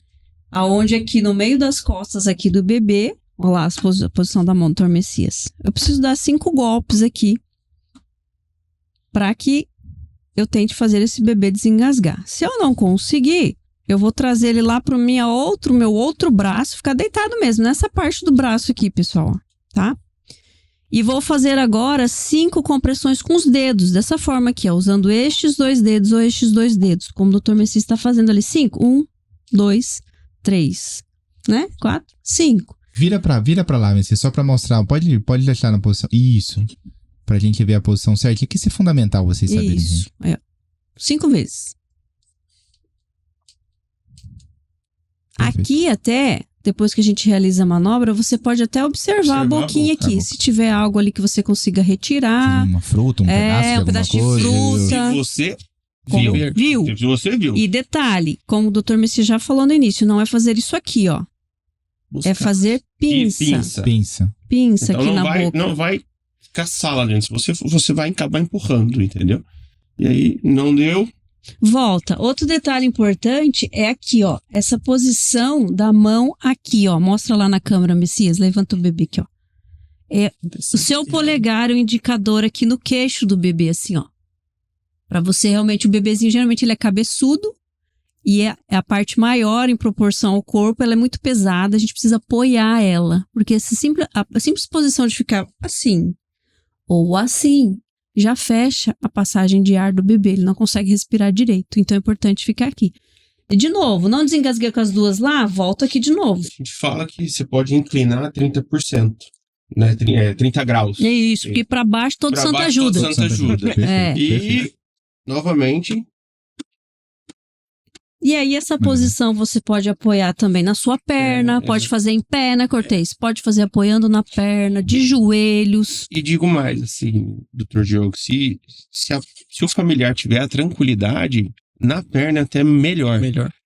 Aonde aqui no meio das costas aqui do bebê, olha lá a posição da mão do Dr. Messias. Eu preciso dar 5 golpes aqui para que eu tente fazer esse bebê desengasgar. Se eu não conseguir, eu vou trazer ele lá pro meu outro braço, ficar deitado mesmo, nessa parte do braço aqui, pessoal, tá? E vou fazer agora 5 compressões com os dedos, dessa forma aqui, ó, usando estes 2 dedos ou estes 2 dedos, como o Dr. Messias está fazendo ali. 5, 1, 2, 3, né? 4, 5. Vira pra lá, Messias, só pra mostrar, pode deixar na posição, isso, pra gente ver a posição certinha, que isso é fundamental vocês saberem. Isso, é. 5 vezes. Perfeito. Aqui até, depois que a gente realiza a manobra, você pode até observar a boquinha aqui. Se tiver algo ali que você consiga retirar. Uma fruta, um pedaço de alguma coisa. De fruta. Se você viu. Se você viu. E detalhe, como o Dr. Messias já falou no início, não é fazer isso aqui, ó. É fazer pinça. Pinça então aqui na boca. Não vai caçar lá dentro. Você vai acabar empurrando, entendeu? E aí, não deu. Volta. Outro detalhe importante é aqui, ó. Essa posição da mão aqui, ó. Mostra lá na câmera, Messias. Levanta o bebê aqui, ó. É o seu polegar, o indicador aqui no queixo do bebê, assim, ó. Pra você realmente, o bebezinho, geralmente ele é cabeçudo e é a parte maior em proporção ao corpo, ela é muito pesada, a gente precisa apoiar ela. Porque a simples posição de ficar assim ou assim, já fecha a passagem de ar do bebê, ele não consegue respirar direito, então é importante ficar aqui. E de novo, não desengasguei com as 2 lá, volto aqui de novo. A gente fala que você pode inclinar 30%, né? 30 graus. É isso, porque para baixo todo Pra santo baixo, ajuda. todo santo ajuda. É. E, novamente... E aí essa posição você pode apoiar também na sua perna, pode fazer em pé, né, Cortez? Pode fazer apoiando na perna, de joelhos. E digo mais, assim, Dr. Diogo, se o familiar tiver a tranquilidade, na perna é até melhor.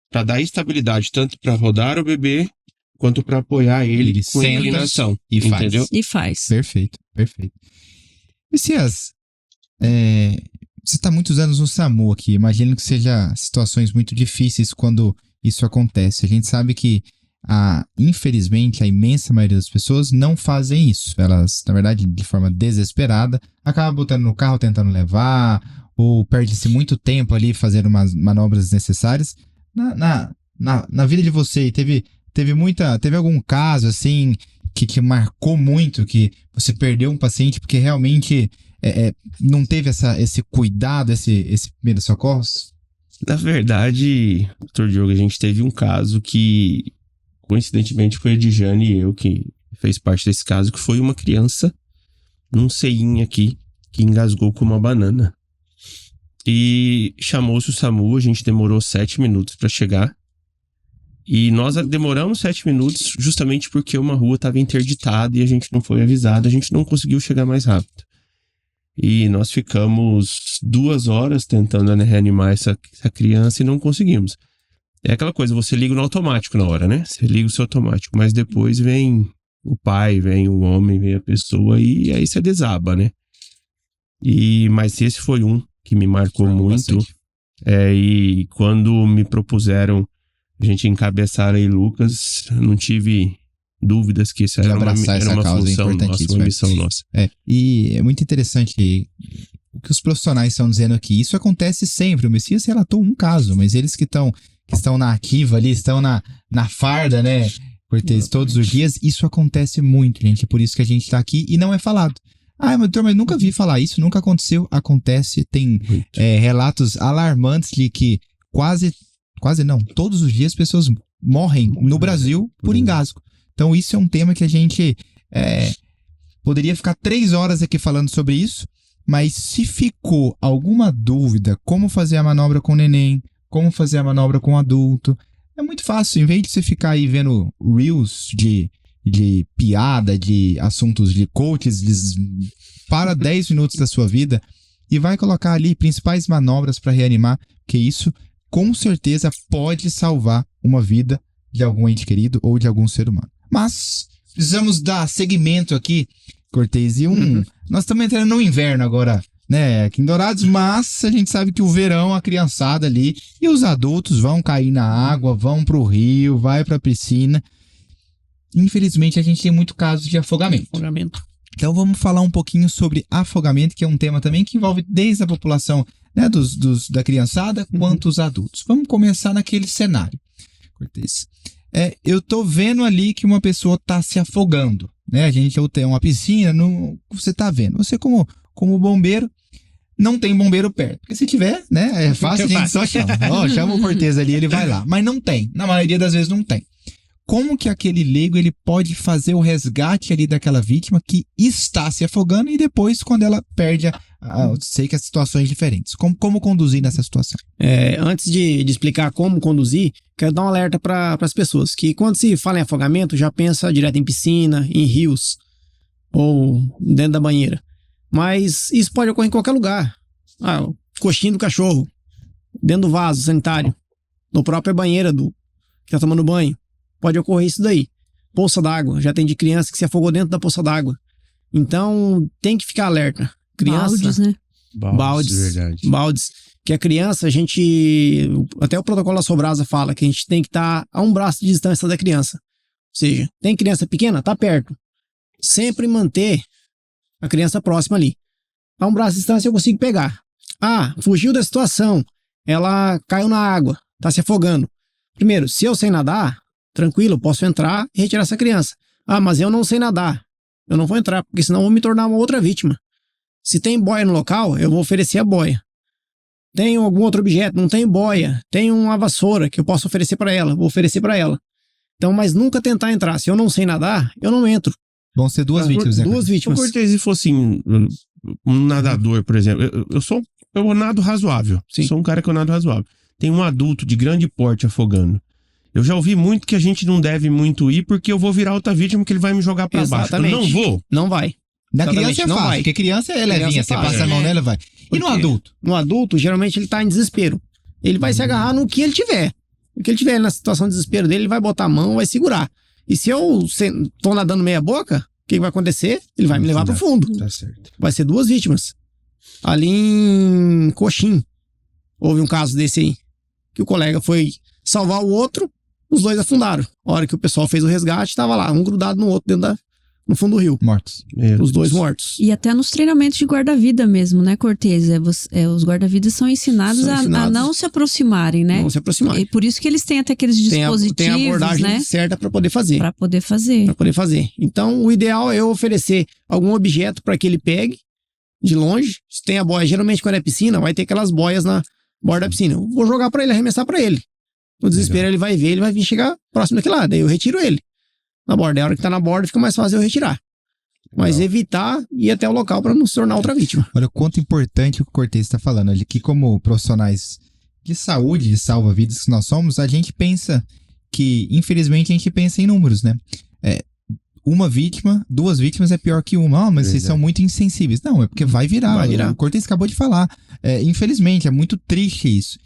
Para dar estabilidade, tanto para rodar o bebê, quanto para apoiar ele com inclinação. E faz. Entendeu? E faz. Perfeito. Messias, você está há muitos anos no SAMU aqui, imagino que seja situações muito difíceis quando isso acontece. A gente sabe que, infelizmente, a imensa maioria das pessoas não fazem isso. Elas, na verdade, de forma desesperada, acabam botando no carro, tentando levar, ou perde-se muito tempo ali fazendo umas manobras desnecessárias. Na vida de você, teve algum caso, assim, que te marcou muito, que você perdeu um paciente porque realmente não teve esse cuidado, esse primeiros socorros? Na verdade, Dr. Diogo, a gente teve um caso que, coincidentemente, foi a Dijane e eu que fez parte desse caso, que foi uma criança num CEIM aqui, que engasgou com uma banana. E chamou-se o SAMU, a gente demorou 7 minutos para chegar. E nós demoramos 7 minutos justamente porque uma rua estava interditada e a gente não foi avisado, a gente não conseguiu chegar mais rápido. E nós ficamos 2 horas tentando reanimar essa criança e não conseguimos. É aquela coisa, você liga no automático na hora, né? Você liga o seu automático, mas depois vem o pai, vem o homem, vem a pessoa e aí você desaba, né? Mas esse foi um que me marcou muito. E quando me propuseram a gente encabeçar aí Lucas, não tive dúvidas que isso era uma função nossa, uma missão nossa. E é muito interessante o que os profissionais estão dizendo aqui. Isso acontece sempre. O Messias relatou um caso, mas eles que estão na ativa ali, estão na farda, né, Cortez, todos os dias, isso acontece muito, gente. É por isso que a gente está aqui e não é falado. Mas doutor, mas nunca vi falar isso, nunca aconteceu. Acontece, tem relatos alarmantes de que quase não, todos os dias pessoas morrem no Brasil por engasgo. Então isso é um tema que a gente poderia ficar 3 horas aqui falando sobre isso, mas se ficou alguma dúvida, como fazer a manobra com o neném, como fazer a manobra com o adulto, é muito fácil. Em vez de você ficar aí vendo reels de piada, de assuntos de coaches, para 10 minutos da sua vida e vai colocar ali principais manobras para reanimar, porque isso com certeza pode salvar uma vida de algum ente querido ou de algum ser humano. Mas precisamos dar seguimento aqui, Cortez, e nós estamos entrando no inverno agora, né, aqui em Dourados, mas a gente sabe que o verão, a criançada ali e os adultos vão cair na água, vão pro rio, vai pra piscina. Infelizmente, a gente tem muito caso de afogamento. Então, vamos falar um pouquinho sobre afogamento, que é um tema também que envolve desde a população, né, da criançada, quanto os adultos. Vamos começar naquele cenário, Cortez. Eu tô vendo ali que uma pessoa tá se afogando, né? A gente tem uma piscina, você tá vendo. Você, como bombeiro, não tem bombeiro perto. Porque se tiver, né, é fácil, a gente só chama. Chama o Cortez ali, ele vai lá. Mas não tem. Na maioria das vezes não tem. Como que aquele leigo ele pode fazer o resgate ali daquela vítima que está se afogando e depois quando ela perde sei que as situações diferentes. Como conduzir nessa situação? Antes de explicar como conduzir, quero dar um alerta para as pessoas que quando se fala em afogamento já pensa direto em piscina, em rios ou dentro da banheira. Mas isso pode ocorrer em qualquer lugar. Coxinha do cachorro, dentro do vaso sanitário, na própria banheira que está tomando banho. Pode ocorrer isso daí. Poça d'água. Já tem de criança que se afogou dentro da poça d'água. Então, tem que ficar alerta. Criança, baldes, né? Baldes, verdade. Baldes. Que a criança, até o protocolo da Sobrasa fala que a gente tem que estar a um braço de distância da criança. Ou seja, tem criança pequena? Tá perto. Sempre manter a criança próxima ali. A um braço de distância eu consigo pegar. Fugiu da situação. Ela caiu na água. Tá se afogando. Primeiro, se eu sei nadar, tranquilo, eu posso entrar e retirar essa criança. Mas eu não sei nadar. Eu não vou entrar, porque senão eu vou me tornar uma outra vítima. Se tem boia no local, eu vou oferecer a boia. Tem algum outro objeto, não tem boia. Tem uma vassoura que eu posso oferecer para ela, vou oferecer para ela. Então, mas nunca tentar entrar. Se eu não sei nadar, eu não entro. Vão ser 2 vítimas, né? 2 vítimas. Se Cortez fosse um nadador, por exemplo, eu nado razoável. Sim. Sou um cara que eu nado razoável. Tem um adulto de grande porte afogando. Eu já ouvi muito que a gente não deve muito ir porque eu vou virar outra vítima que ele vai me jogar pra baixo. Eu não vou. Não vai. Na criança é fácil, porque criança é levinha, você passa a mão nela, vai. E no adulto? No adulto, geralmente ele tá em desespero. Ele vai se agarrar no que ele tiver. O que ele tiver na situação de desespero dele, ele vai botar a mão, vai segurar. E se eu tô nadando meia boca, o que vai acontecer? Ele vai me levar pro fundo. Tá certo. Vai ser 2 vítimas. Ali em Coxim, houve um caso desse aí, que o colega foi salvar o outro, os 2 afundaram. A hora que o pessoal fez o resgate, tava lá, um grudado no outro dentro no fundo do rio. Mortos. Os dois mortos. E até nos treinamentos de guarda-vida mesmo, né, Cortez? Os guarda-vidas são ensinados a não se aproximarem, né? Não se aproximarem. E por isso que eles têm até aqueles dispositivos, tem a abordagem, né? certa para poder fazer. Para poder fazer. Então, o ideal é eu oferecer algum objeto para que ele pegue de longe. Se tem a boia, geralmente quando é piscina, vai ter aquelas boias na borda da piscina. Eu vou jogar para ele, arremessar para ele. No desespero, ele vai ver, ele vai vir chegar próximo daquele lado. Daí eu retiro ele na borda. A hora que tá na borda, fica mais fácil eu retirar. Mas evitar ir até o local para não se tornar outra vítima. Olha o quanto importante o que o Cortez está falando ali, que como profissionais de saúde, de salva-vidas que nós somos, a gente pensa que, infelizmente, a gente pensa em números, né? Uma vítima, 2 vítimas é pior que uma. Mas vocês são muito insensíveis. Não, é porque vai virar. O Cortez acabou de falar. Infelizmente, é muito triste isso.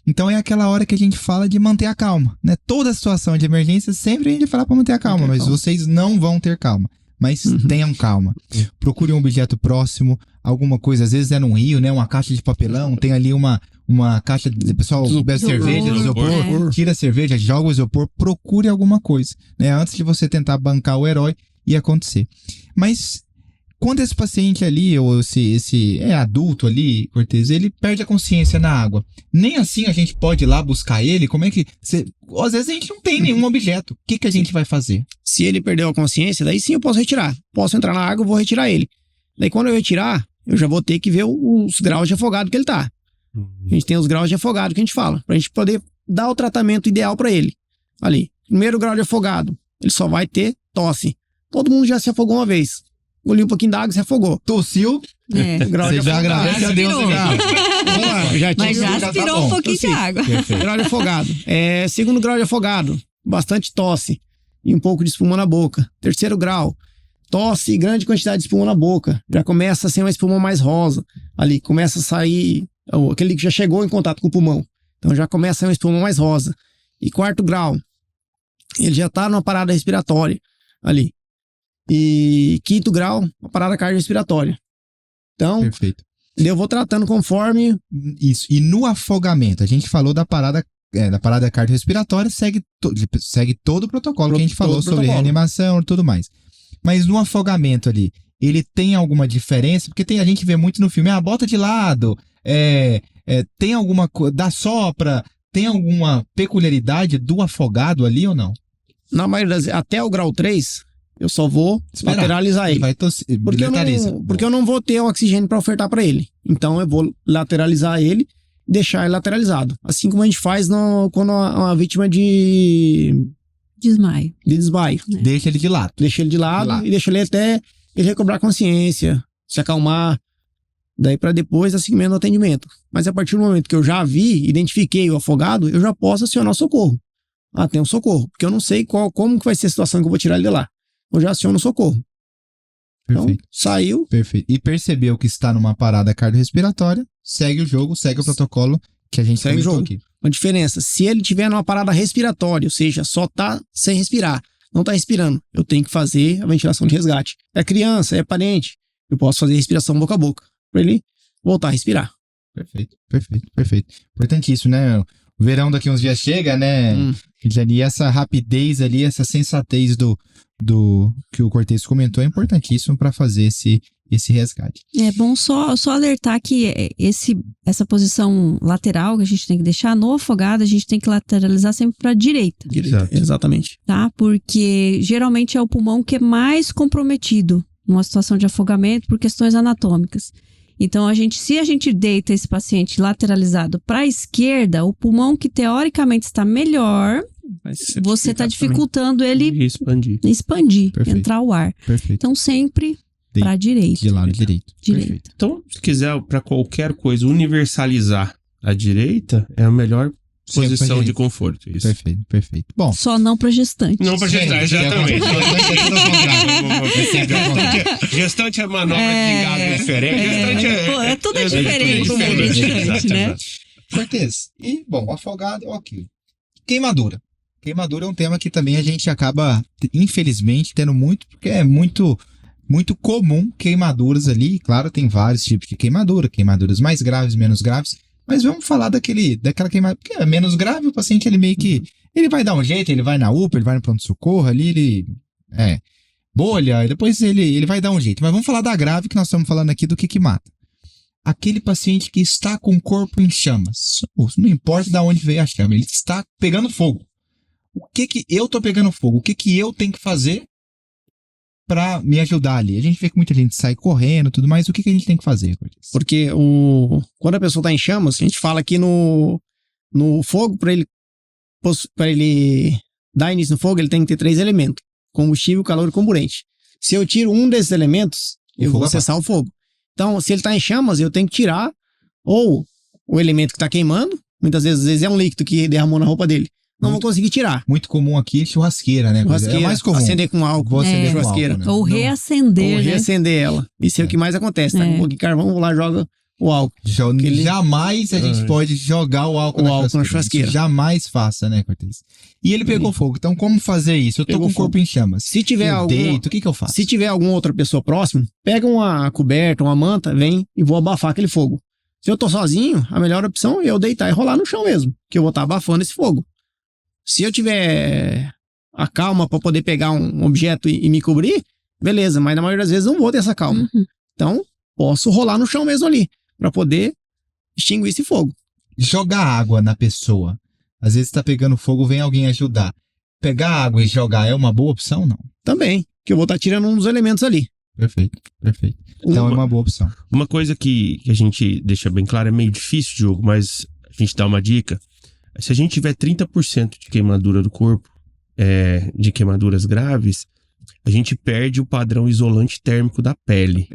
Então é aquela hora que a gente fala de manter a calma, né? Toda situação de emergência, sempre a gente fala para manter a calma, mas vocês não vão ter calma. Mas tenham calma. Procure um objeto próximo, alguma coisa, às vezes é num rio, né? Uma caixa de papelão, tem ali uma caixa de pessoal bebe cerveja, isopor, tira a cerveja, joga o isopor, procure alguma coisa, né? Antes de você tentar bancar o herói e acontecer. Mas quando esse paciente ali, ou esse adulto ali, Cortez, ele perde a consciência na água, nem assim a gente pode ir lá buscar ele? Como é que... às vezes a gente não tem nenhum objeto. O que a gente vai fazer? Se ele perdeu a consciência, daí sim eu posso retirar. Posso entrar na água, eu vou retirar ele. Daí quando eu retirar, eu já vou ter que ver os graus de afogado que ele tá. A gente tem os graus de afogado que a gente fala, pra gente poder dar o tratamento ideal pra ele. Ali, primeiro grau de afogado, ele só vai ter tosse. Todo mundo já se afogou uma vez. Engoliu um pouquinho d'água e se afogou. Tossiu? Você já agradece a Deus. Mas já aspirou um pouquinho de água. Grau de afogado. Segundo grau de afogado, bastante tosse e um pouco de espuma na boca. Terceiro grau, tosse e grande quantidade de espuma na boca. Já começa a ser uma espuma mais rosa. Ali começa a sair aquele que já chegou em contato com o pulmão. Então já começa a ser uma espuma mais rosa. E quarto grau, ele já tá numa parada respiratória ali. E quinto grau, uma parada cardiorrespiratória. Então, perfeito. Eu vou tratando conforme... Isso. E no afogamento, a gente falou da parada cardiorrespiratória, segue todo o protocolo que a gente falou sobre reanimação e tudo mais. Mas no afogamento ali, ele tem alguma diferença? Porque a gente vê muito no filme, bota de lado, tem alguma coisa, dá sopra, tem alguma peculiaridade do afogado ali ou não? Na maioria das vezes, até o grau 3... eu só vou lateralizar ele. Porque eu não vou ter oxigênio para ofertar para ele. Então eu vou lateralizar ele, deixar ele lateralizado. Assim como a gente faz quando uma vítima de desmaio. Deixa ele de lado. Deixa ele de lado e deixa ele até ele recobrar consciência, se acalmar. Daí para depois dar seguimento no atendimento. Mas a partir do momento que eu já identifiquei o afogado, eu já posso acionar o socorro. Tem um socorro. Porque eu não sei como que vai ser a situação que eu vou tirar ele de lá. Eu já aciono o socorro. Perfeito. Então, saiu. Perfeito. E percebeu que está numa parada cardiorrespiratória, segue o jogo, segue o protocolo que a gente segue o jogo. Aqui. Uma diferença, se ele tiver numa parada respiratória, ou seja, só tá sem respirar, não tá respirando, eu tenho que fazer a ventilação de resgate. É criança, é parente, eu posso fazer respiração boca a boca, para ele voltar a respirar. Perfeito. Importantíssimo, né? O verão daqui uns dias chega, né? E essa rapidez ali, essa sensatez do que o Cortez comentou é importantíssimo para fazer esse resgate. É bom só alertar que essa posição lateral que a gente tem que deixar no afogado, a gente tem que lateralizar sempre para a direita. Exatamente. Tá? Porque geralmente é o pulmão que é mais comprometido numa situação de afogamento por questões anatômicas. Então, se a gente deita esse paciente lateralizado para a esquerda, o pulmão que teoricamente está melhor, você está dificultando ele expandir, entrar o ar. Perfeito. Então, sempre para a direita. De lado direito. Então, se quiser, para qualquer coisa, universalizar a direita, é a melhor posição de conforto. Isso. Perfeito. Bom. Só não para gestante. Não para gestante, exatamente. Gestante é manobra de engado diferente. Tudo é diferente, né? Cortez. E, bom, afogado, ok. Queimadura. Queimadura é um tema que também a gente acaba, infelizmente, tendo muito, porque é muito comum queimaduras ali. Claro, tem vários tipos de queimaduras mais graves, menos graves. Mas vamos falar daquela queimadura, que é menos grave, o paciente ele meio que, ele vai dar um jeito, ele vai na UPA, ele vai no pronto-socorro ali, bolha, e depois ele vai dar um jeito. Mas vamos falar da grave, que nós estamos falando aqui do que mata. Aquele paciente que está com o corpo em chamas. Não importa de onde veio a chama, ele está pegando fogo. O que eu tô pegando fogo? O que eu tenho que fazer pra me ajudar ali? A gente vê que muita gente sai correndo e tudo mais. O que a gente tem que fazer, Cortez? Porque quando a pessoa tá em chamas, a gente fala que no fogo, para ele dar início no fogo, ele tem que ter 3 elementos: combustível, calor e comburente. Se eu tiro um desses elementos, eu vou cessar o fogo. Então, se ele tá em chamas, eu tenho que tirar ou o elemento que tá queimando, muitas vezes é um líquido que derramou na roupa dele. Não vou conseguir tirar. Muito comum aqui, churrasqueira, né? Churrasqueira, é mais comum. acender com álcool. Vou acender com churrasqueira. álcool, né? Ou reacender, Ou reacender ela. Isso é o que mais acontece, tá? Um pouquinho de carvão, vou lá, joga o álcool. Jamais a gente pode jogar o álcool na churrasqueira. Isso jamais faça, né, Cortez? E ele pegou fogo. Então, como fazer isso? Eu tô com o corpo em chamas. Se tiver o que eu faço? Se tiver alguma outra pessoa próxima, pega uma coberta, uma manta, vem e vou abafar aquele fogo. Se eu tô sozinho, a melhor opção é eu deitar e rolar no chão mesmo, que eu vou estar abafando esse fogo. Se eu tiver a calma para poder pegar um objeto e me cobrir, beleza, mas na maioria das vezes não vou ter essa calma. Então, posso rolar no chão mesmo ali, para poder extinguir esse fogo. Jogar água na pessoa. Às vezes tá pegando fogo, vem alguém ajudar. Pegar água e jogar é uma boa opção, não? Também, que eu vou estar tirando um dos elementos ali. Perfeito. Então é uma boa opção. Uma coisa que a gente deixa bem claro, é meio difícil, Diogo, mas a gente dá uma dica. Se a gente tiver 30% de queimadura do corpo, de queimaduras graves, a gente perde o padrão isolante térmico da pele.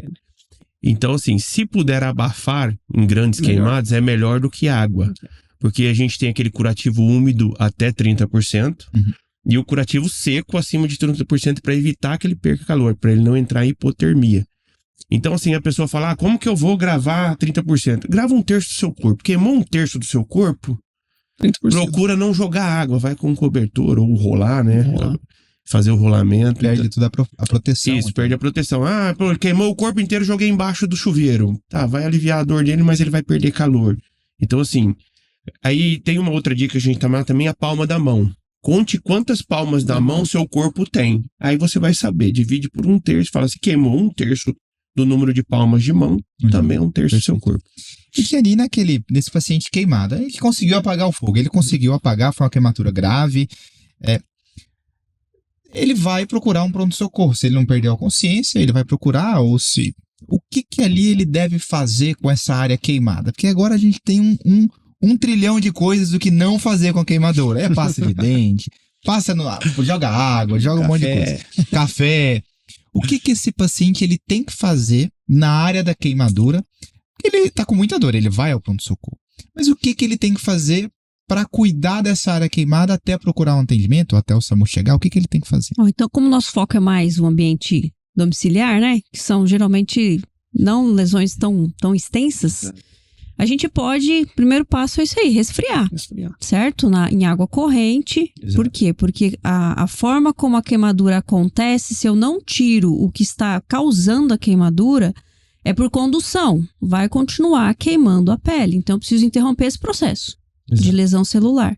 Então, assim, se puder abafar em grandes queimadas, é melhor do que água. Porque a gente tem aquele curativo úmido até 30%, e o curativo seco acima de 30% para evitar que ele perca calor, para ele não entrar em hipotermia. Então, assim, a pessoa fala, como que eu vou gravar 30%? Grava 1/3 do seu corpo. Queimou 1/3 do seu corpo, 30%. Procura não jogar água, vai com um cobertor ou rolar, né? Fazer o rolamento. Perde toda a proteção. Isso, perde a proteção. Queimou o corpo inteiro, joguei embaixo do chuveiro. Tá, vai aliviar a dor dele, mas ele vai perder calor. Então, assim, aí tem uma outra dica que a gente também, a palma da mão. Conte quantas palmas da mão seu corpo tem. Aí você vai saber, divide por 1/3, fala assim, queimou 1/3 do número de palmas de mão, também é 1/3 do seu corpo. E que ali nesse paciente queimado, ele conseguiu apagar o fogo, ele conseguiu apagar, foi uma queimadura grave, ele vai procurar um pronto-socorro. Se ele não perdeu a consciência, ele vai procurar, o que ali ele deve fazer com essa área queimada? Porque agora a gente tem um trilhão de coisas do que não fazer com a queimadura. Pasta de dente, joga água, joga um monte de coisa. Café. O que esse paciente ele tem que fazer na área da queimadura? Ele tá com muita dor, ele vai ao pronto-socorro. Mas o que ele tem que fazer para cuidar dessa área queimada até procurar um atendimento, até o SAMU chegar? O que ele tem que fazer? Então, como o nosso foco é mais o ambiente domiciliar, né? Que são geralmente não lesões tão extensas, a gente pode, primeiro passo é isso aí, resfriar. Certo? Em água corrente. Exato. Por quê? Porque a forma como a queimadura acontece, se eu não tiro o que está causando a queimadura, é por condução. Vai continuar queimando a pele. Então, eu preciso interromper esse processo de lesão celular.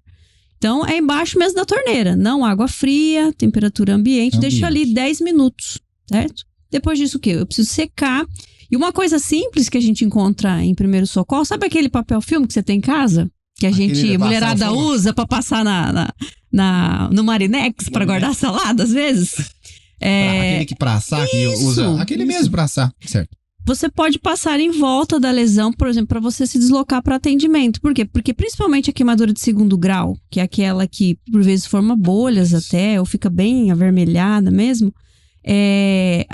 Então, é embaixo mesmo da torneira. Não água fria, temperatura ambiente. Deixa ali 10 minutos, certo? Depois disso, o quê? Eu preciso secar. E uma coisa simples que a gente encontra em primeiro socorro, sabe aquele papel filme que você tem em casa? Que a mulherada usa para passar no Marinex para guardar salada, às vezes? Aquele que pra assar, que usa aquele mesmo pra assar, certo? Você pode passar em volta da lesão, por exemplo, para você se deslocar para atendimento. Por quê? Porque principalmente a queimadura de 2º grau, que é aquela que por vezes forma bolhas até, ou fica bem avermelhada mesmo, é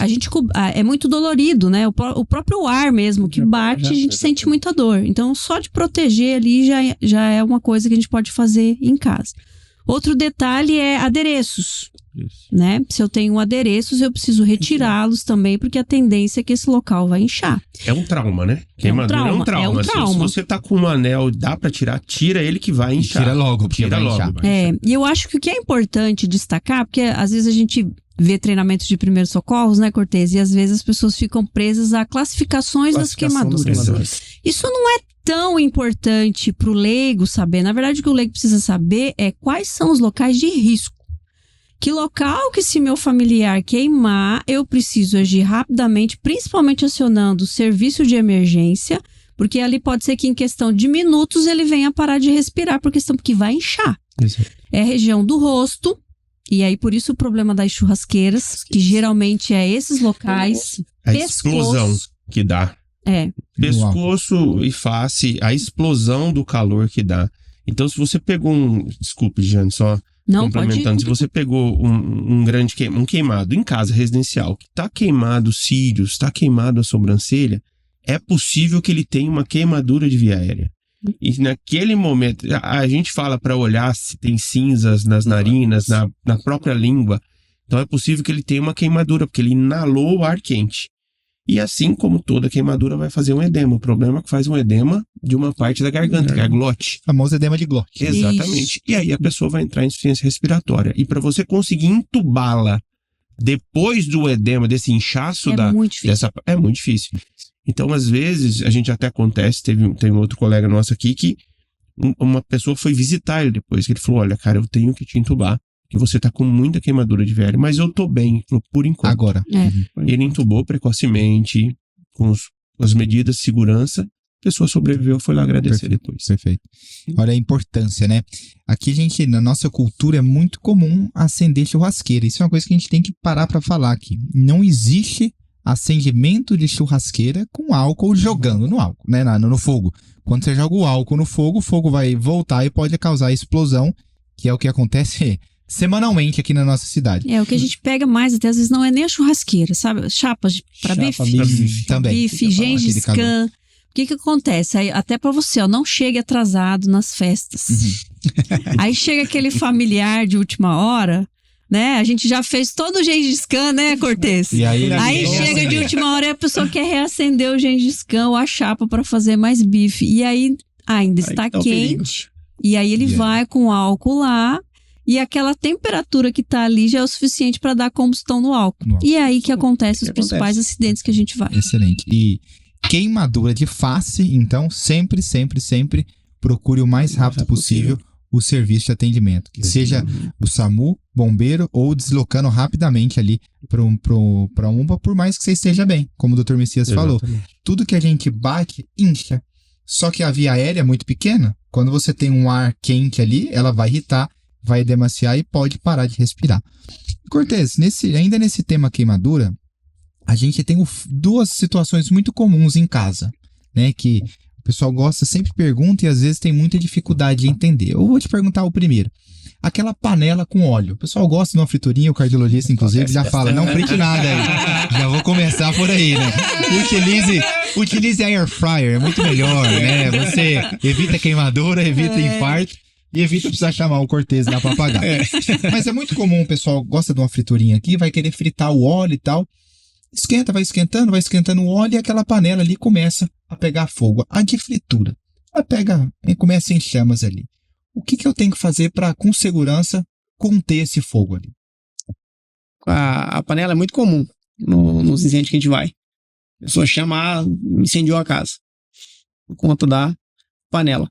muito dolorido, né? O próprio ar mesmo que bate, a gente sente muita dor. Então, só de proteger ali já é uma coisa que a gente pode fazer em casa. Outro detalhe é adereços. Né? Se eu tenho adereços, eu preciso retirá-los também, porque a tendência é que esse local vai inchar. É um trauma, né? Queimadura é um trauma. Se você tá com um anel, dá pra tirar, tira ele que vai inchar. Tira logo, porque vai inchar. E eu acho que o que é importante destacar, porque às vezes a gente vê treinamentos de primeiros socorros, né, Cortez? E às vezes as pessoas ficam presas a classificações das queimaduras. Isso não é tão importante pro leigo saber. Na verdade, o que o leigo precisa saber é quais são os locais de risco. Que local que se meu familiar queimar, eu preciso agir rapidamente, principalmente acionando o serviço de emergência, porque ali pode ser que em questão de minutos ele venha parar de respirar, porque vai inchar. Exato. É a região do rosto, e aí por isso o problema das churrasqueiras, que geralmente é esses locais. A explosão que dá. Pescoço e face, a explosão do calor que dá. Então, se você pegou desculpe, Jane, só complementando. Se você pegou um grande queimado em casa residencial, que tá queimado os cílios, tá queimado a sobrancelha, é possível que ele tenha uma queimadura de via aérea. E naquele momento, a gente fala para olhar se tem cinzas nas narinas, na própria língua. Então é possível que ele tenha uma queimadura, porque ele inalou o ar quente. E assim como toda queimadura vai fazer um edema. O problema é que faz um edema de uma parte da garganta, que é a glote. O famoso edema de glote. Exatamente. E aí a pessoa vai entrar em insuficiência respiratória. E para você conseguir entubá-la depois do edema, desse inchaço é muito difícil. Então, às vezes, a gente até acontece, tem um outro colega nosso aqui que uma pessoa foi visitar ele depois, que ele falou, olha, cara, eu tenho que te entubar, que você tá com muita queimadura de velho, mas eu tô bem. Ele falou, por enquanto. Agora. Ele entubou precocemente, com as medidas de segurança, a pessoa sobreviveu, foi lá agradecer depois. Perfeito. Olha a importância, né? Aqui, gente, na nossa cultura é muito comum acender churrasqueira. Isso é uma coisa que a gente tem que parar pra falar aqui. Não existe acendimento de churrasqueira com álcool jogando no álcool, né? No fogo. Quando você joga o álcool no fogo, o fogo vai voltar e pode causar explosão, que é o que acontece semanalmente aqui na nossa cidade. O que a gente pega mais, até às vezes não é nem a churrasqueira, sabe? Chapas para bife. Também. Bife, Gengis Khan. O que acontece? Aí, até para você, não chegue atrasado nas festas. Aí chega aquele familiar de última hora, né? A gente já fez todo o Gengis Khan, né, Cortez? E aí chega de última hora e a pessoa quer reacender o Gengis Khan ou a chapa para fazer mais bife. E aí ainda está quente. E aí ele vai com álcool lá. E aquela temperatura que tá ali já é o suficiente para dar combustão no álcool. E é aí que acontecem os principais acidentes que a gente vai. Excelente. E queimadura de face, então, sempre procure o mais rápido possível o serviço de atendimento. Que seja o SAMU, bombeiro ou deslocando rapidamente ali para UPA, por mais que você esteja bem, como o Dr. Messias falou. Tudo que a gente bate, incha. Só que a via aérea é muito pequena. Quando você tem um ar quente ali, ela vai irritar, vai edemaciar e pode parar de respirar. Cortez, ainda nesse tema queimadura, a gente tem duas situações muito comuns em casa, né? Que o pessoal gosta, sempre pergunta e às vezes tem muita dificuldade de entender. Eu vou te perguntar o primeiro. Aquela panela com óleo. O pessoal gosta de uma friturinha, o cardiologista, inclusive, já fala, não frite nada aí. Já vou começar por aí, né? Utilize a air fryer, é muito melhor, né? Você evita queimadura, evita infarto. E evita precisar chamar o Cortez lá pra apagar. Mas é muito comum, o pessoal gosta de uma friturinha aqui, vai querer fritar o óleo e tal. Vai esquentando o óleo e aquela panela ali começa a pegar fogo. A de fritura. Ela começa em chamas ali. O que eu tenho que fazer para, com segurança, conter esse fogo ali? A panela é muito comum nos incêndios que a gente vai. A pessoa chama, incendiou a casa. Por conta da panela.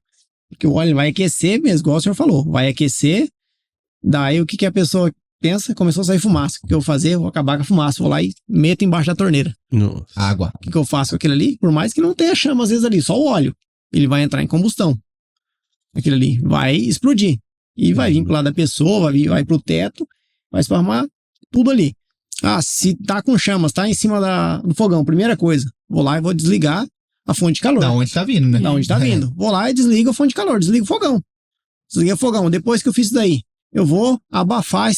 Porque o óleo vai aquecer mesmo, igual o senhor falou. Vai aquecer, daí o que a pessoa pensa? Começou a sair fumaça. O que eu vou fazer? Vou acabar com a fumaça. Vou lá e meto embaixo da torneira. Nossa. Água. O que eu faço com aquilo ali? Por mais que não tenha chama às vezes ali, só o óleo. Ele vai entrar em combustão. Aquilo ali vai explodir. E vai vir pro lado da pessoa, vai pro teto, vai esparmar tudo ali. Se tá com chamas, tá em cima do fogão, primeira coisa, vou lá e vou desligar a fonte de calor. Da onde tá vindo, né? Da onde tá vindo. Vou lá e desligo a fonte de calor, desligo o fogão. Desliguei o fogão. Depois que eu fiz isso daí, eu vou abafar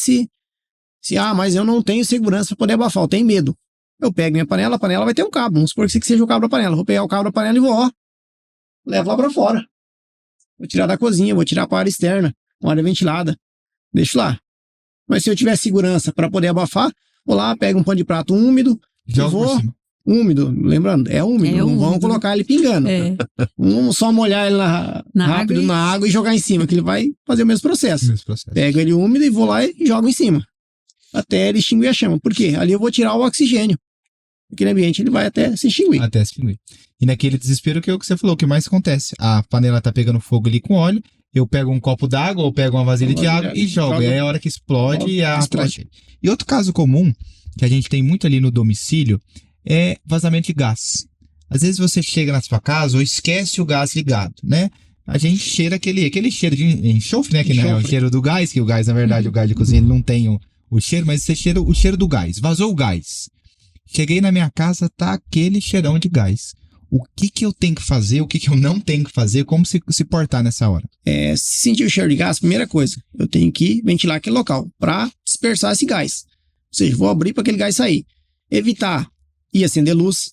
mas eu não tenho segurança para poder abafar, eu tenho medo. Eu pego minha panela, a panela vai ter um cabo. Vamos supor que seja o cabo da panela. Vou pegar o cabo da panela e levo lá para fora. Vou tirar da cozinha, vou tirar para a área externa, uma área ventilada. Deixo lá. Mas se eu tiver segurança para poder abafar, vou lá, pego um pano de prato úmido, úmido, lembrando, é úmido, não vamos colocar ele pingando. Vamos só molhar ele rápido na água e jogar em cima, que ele vai fazer o mesmo processo. Pego ele úmido e vou lá e jogo em cima. Até ele extinguir a chama. Por quê? Ali eu vou tirar o oxigênio. Aquele ambiente ele vai até se extinguir. E naquele desespero que é o que você falou, o que mais acontece? A panela tá pegando fogo ali com óleo, eu pego um copo d'água ou pego uma vasilha de água e jogo. E aí é a hora que explode e a tragédia. E outro caso comum, que a gente tem muito ali no domicílio, é vazamento de gás. Às vezes você chega na sua casa ou esquece o gás ligado, né? A gente cheira aquele cheiro de enxofre, né? Que não é o cheiro do gás, que o gás, na verdade, o gás de cozinha ele não tem o cheiro, mas você cheira o cheiro do gás. Vazou o gás. Cheguei na minha casa, tá aquele cheirão de gás. O que eu tenho que fazer, o que eu não tenho que fazer, como se portar nessa hora? Se sentir o cheiro de gás, primeira coisa, eu tenho que ventilar aquele local para dispersar esse gás. Ou seja, vou abrir para aquele gás sair. Evitar ir acender luz,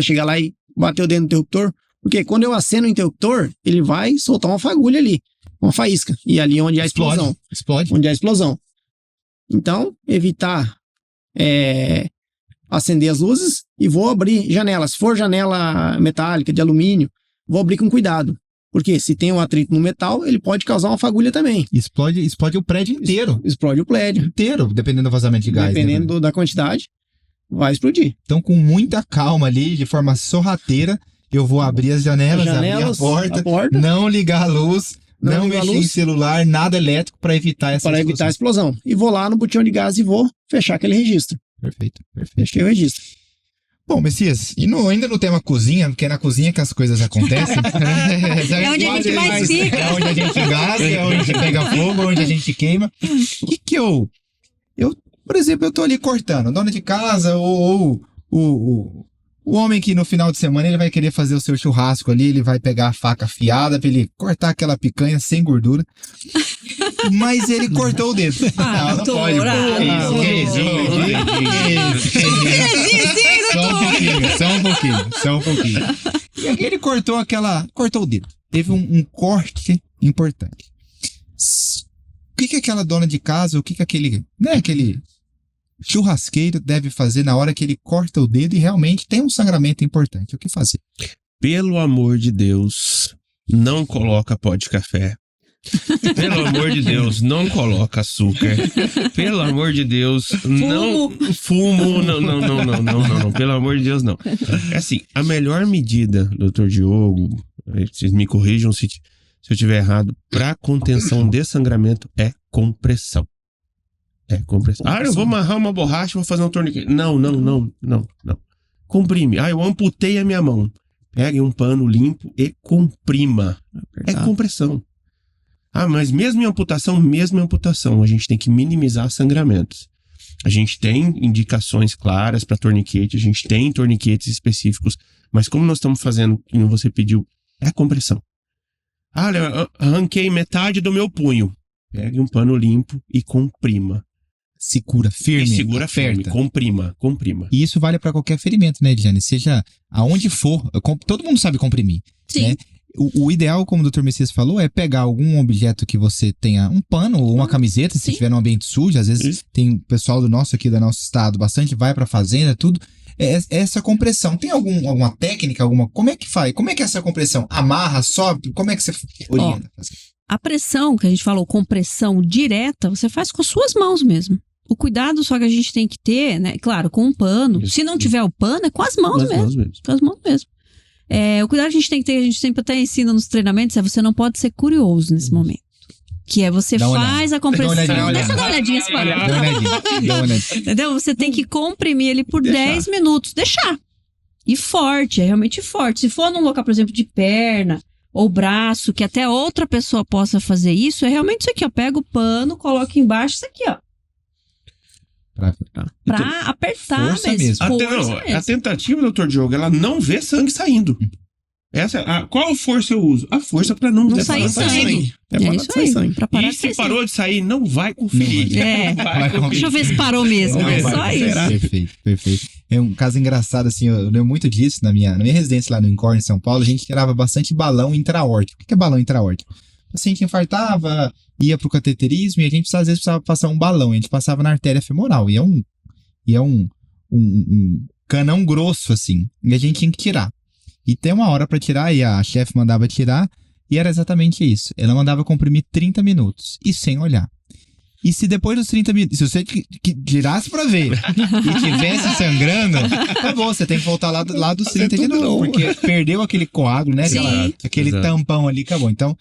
chegar lá e bater o dedo no interruptor, porque quando eu acendo o interruptor, ele vai soltar uma fagulha ali, uma faísca, e ali onde há a explosão. Explode. Onde há a explosão. Então, evitar acender as luzes e vou abrir janelas. Se for janela metálica, de alumínio, vou abrir com cuidado. Porque se tem um atrito no metal, ele pode causar uma fagulha também. Explode o prédio inteiro. Explode o prédio. Inteiro, dependendo do vazamento de gás. Dependendo da quantidade, vai explodir. Então, com muita calma ali, de forma sorrateira, eu vou abrir as janelas, abrir a porta, não ligar a luz, não mexer em celular, nada elétrico para evitar essa explosão. Para evitar a explosão. E vou lá no botão de gás e vou fechar aquele registro. Perfeito. Fechei o registro. Bom, Messias, e ainda no tema cozinha, porque é na cozinha que as coisas acontecem. É onde a gente mais fica. É onde a gente gasta, é onde a gente pega fogo, é onde a gente queima. O que eu, por exemplo, eu tô ali cortando, dona de casa ou o homem que no final de semana ele vai querer fazer o seu churrasco ali, ele vai pegar a faca afiada pra ele cortar aquela picanha sem gordura. Mas ele cortou o dedo. Não pode. Só um pouquinho. E aí ele cortou o dedo. Teve um corte importante. O que aquela dona de casa, o que aquele churrasqueiro deve fazer na hora que ele corta o dedo e realmente tem um sangramento importante? O que fazer? Pelo amor de Deus, não coloca pó de café. Pelo amor de Deus, não coloca açúcar. Pelo amor de Deus, não fumo. Não. Pelo amor de Deus, não. É assim, a melhor medida, doutor Diogo, vocês me corrijam se eu estiver errado, para contenção de sangramento é compressão. Compressão. Eu vou amarrar uma borracha e vou fazer um torniquete. Não. Comprime. Eu amputei a minha mão. Pegue um pano limpo e comprima. É compressão. Mas mesmo em amputação, a gente tem que minimizar sangramentos. A gente tem indicações claras para torniquete, a gente tem torniquetes específicos, mas como nós estamos fazendo, como você pediu, é compressão. Eu arranquei metade do meu punho. Pegue um pano limpo e comprima. Segura firme, comprima. E isso vale para qualquer ferimento, né, Ediane? Seja aonde for, todo mundo sabe comprimir. Sim. Né? O ideal, como o Dr. Messias falou, é pegar algum objeto que você tenha, um pano ou uma camiseta, se estiver num ambiente sujo. Às vezes tem pessoal do nosso estado, bastante vai pra fazenda, tudo. Essa compressão, tem alguma técnica, como é que faz? Como é que é essa compressão? Amarra, sobe? Como é que você orienta? A pressão, que a gente falou, compressão direta, você faz com as suas mãos mesmo. O cuidado só que a gente tem que ter, né? Claro, com um pano. Se não tiver o pano, é com as mãos mesmo. Com as mãos mesmo. O cuidado que a gente tem que ter, a gente sempre até ensina nos treinamentos, você não pode ser curioso nesse momento. Que é você faz a compressão. Deixa eu dar uma olhadinha esse parâmetro. Entendeu? Você tem que comprimir ele por 10 minutos. Deixar. E forte, é realmente forte. Se for num local, por exemplo, de perna ou braço, que até outra pessoa possa fazer isso, é realmente isso aqui, ó. Pega o pano, coloca embaixo, isso aqui, ó. Pra apertar mesmo. A tentativa, doutor Diogo, ela não vê sangue saindo. Qual força eu uso? A força para não sair sangue. É isso aí. E se parou de sair, não vai conferir. Deixa eu ver se parou mesmo. É só isso. Perfeito. É um caso engraçado, assim, eu lembro muito disso na minha residência lá no INCOR, em São Paulo. A gente tirava bastante balão intraórtico. O que é balão intraórtico? O paciente infartava, ia pro cateterismo e a gente às vezes precisava passar um balão. A gente passava na artéria femoral. E é um canão grosso, assim. E a gente tinha que tirar. E tem uma hora pra tirar, e a chefe mandava tirar, e era exatamente isso. Ela mandava comprimir 30 minutos, e sem olhar. E se depois dos 30 minutos, se você tirasse pra ver, e tivesse sangrando, acabou, você tem que voltar lá dos 30 de novo, porque perdeu aquele coágulo, né? Aquele tampão ali, acabou. Então,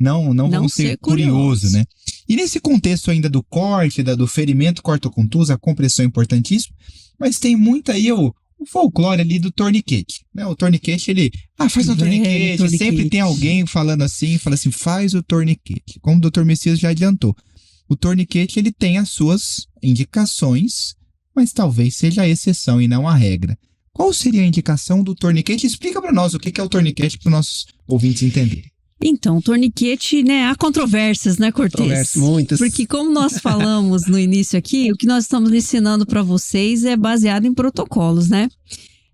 não vamos ser curiosos, né? E nesse contexto ainda do corte, do ferimento cortocontuso, a compressão é importantíssima, mas tem muito aí o folclore ali do torniquete, né? O torniquete, ele, faz um torniquete, sempre tem alguém falando assim, fala assim, faz o torniquete. Como o Dr. Messias já adiantou, o torniquete, ele tem as suas indicações, mas talvez seja a exceção e não a regra. Qual seria a indicação do torniquete? Explica para nós o que é o torniquete para os nossos ouvintes entenderem. Então, o torniquete, né, há controvérsias, né, Cortez? Muitas. Porque como nós falamos no início aqui, o que nós estamos ensinando para vocês é baseado em protocolos, né?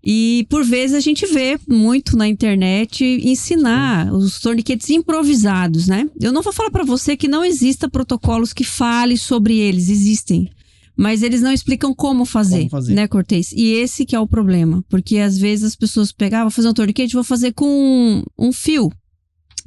E por vezes a gente vê muito na internet ensinar os torniquetes improvisados, né? Eu não vou falar para você que não exista protocolos que falem sobre eles, existem. Mas eles não explicam como fazer, né, Cortez? E esse que é o problema. Porque às vezes as pessoas pegam, vou fazer um torniquete, vou fazer com um fio.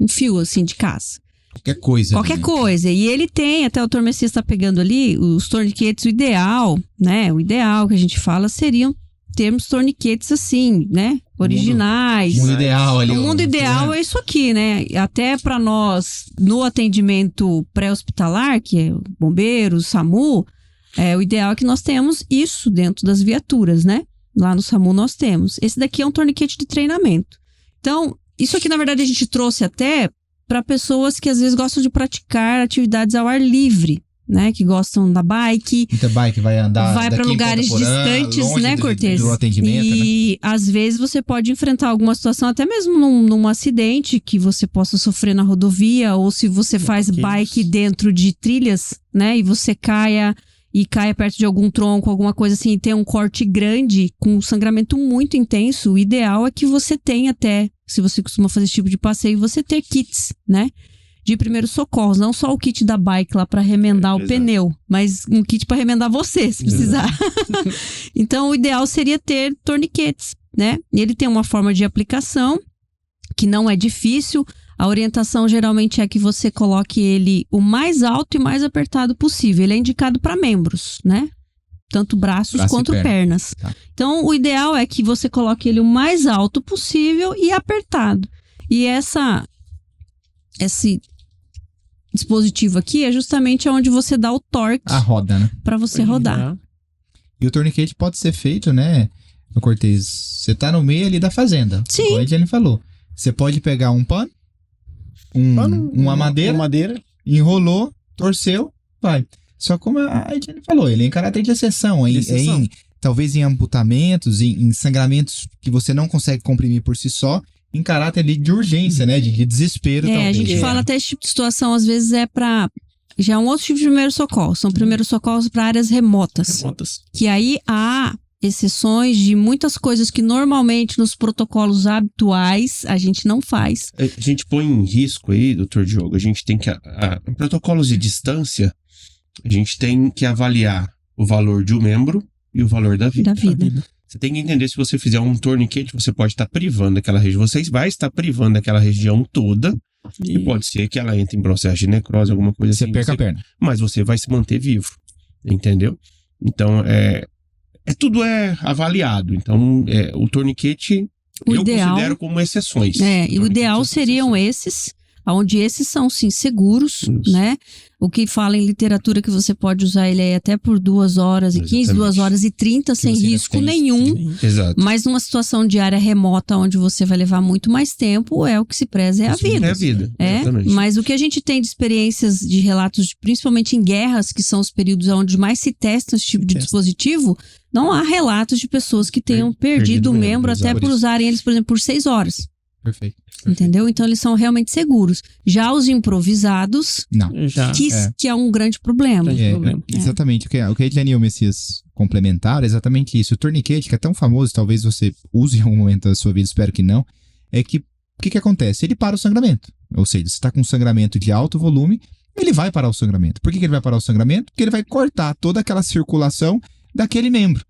Um fio, assim, de casa. Qualquer coisa. Qualquer coisa. E ele tem, até o Dr. Messias está pegando ali, os torniquetes, o ideal, né? O ideal que a gente fala seriam termos torniquetes assim, né? Originais. O mundo ideal ali. O mundo ideal é isso aqui, né? Até para nós, no atendimento pré-hospitalar, que é bombeiros, SAMU, o ideal é que nós tenhamos isso dentro das viaturas, né? Lá no SAMU nós temos. Esse daqui é um torniquete de treinamento. Então, isso aqui, na verdade, a gente trouxe até para pessoas que às vezes gostam de praticar atividades ao ar livre, né? Que gostam da bike. Muita bike vai andar. Vai para lugares distantes, né, Cortez? Do atendimento, e às vezes você pode enfrentar alguma situação, até mesmo num acidente que você possa sofrer na rodovia, ou se você faz bike dentro de trilhas, né? E você caia perto de algum tronco, alguma coisa assim, e tem um corte grande, com um sangramento muito intenso, o ideal é que você tenha até, se você costuma fazer esse tipo de passeio, você ter kits, né? De primeiros socorros, não só o kit da bike lá para remendar o pneu, mas um kit para remendar você, se precisar. Então, o ideal seria ter torniquetes, né? E ele tem uma forma de aplicação que não é difícil. A orientação geralmente é que você coloque ele o mais alto e mais apertado possível. Ele é indicado para membros, né? Tanto braços quanto pernas. Tá. Então, o ideal é que você coloque ele o mais alto possível e apertado. E esse dispositivo aqui é justamente onde você dá o torque. A roda, né? Para você rodar. E o torniquete pode ser feito, né, Cortez? Você tá no meio ali da fazenda. Sim. Como a Jenny falou. Você pode pegar um pano, uma madeira, enrolou, torceu, vai. Só como a Jenny falou, ele é em caráter de exceção. Talvez em amputamentos, em sangramentos que você não consegue comprimir por si só, em caráter ali de urgência, né? De desespero, talvez. A gente fala até esse tipo de situação, às vezes já é um outro tipo de primeiro socorro. São primeiros socorros para áreas remotas. Que aí há exceções de muitas coisas que normalmente nos protocolos habituais a gente não faz. A gente põe em risco aí, doutor Diogo, a gente tem que... protocolos de distância, a gente tem que avaliar o valor de um membro e o valor da vida. Você tem que entender, se você fizer um torniquete, você pode estar privando daquela região. Você vai estar privando daquela região toda. E pode ser que ela entre em processo de necrose, alguma coisa assim. Você perca a perna. Mas você vai se manter vivo. Entendeu? Então, tudo é avaliado. Então, o torniquete, eu considero como exceções. E o ideal seriam esses, onde esses são, sim, seguros, né? O que fala em literatura que você pode usar ele aí até por 2 horas e 15, 2 horas e 30, sem risco nenhum. Exato. Mas numa situação de área remota, onde você vai levar muito mais tempo, o que se preza é a vida. É a vida, exatamente. Mas o que a gente tem de experiências, de relatos, principalmente em guerras, que são os períodos onde mais se testa esse tipo de dispositivo, não há relatos de pessoas que tenham perdido o membro até por usarem eles, por exemplo, por 6 horas. Perfeito. Entendeu? Então eles são realmente seguros. Já os improvisados, não. Que é um grande problema. Exatamente. O que a Jenny e o Messias complementaram é exatamente isso. O torniquete, que é tão famoso, talvez você use em algum momento da sua vida, espero que não, é que o que acontece? Ele para o sangramento. Ou seja, você está com um sangramento de alto volume, ele vai parar o sangramento. Por que ele vai parar o sangramento? Porque ele vai cortar toda aquela circulação daquele membro.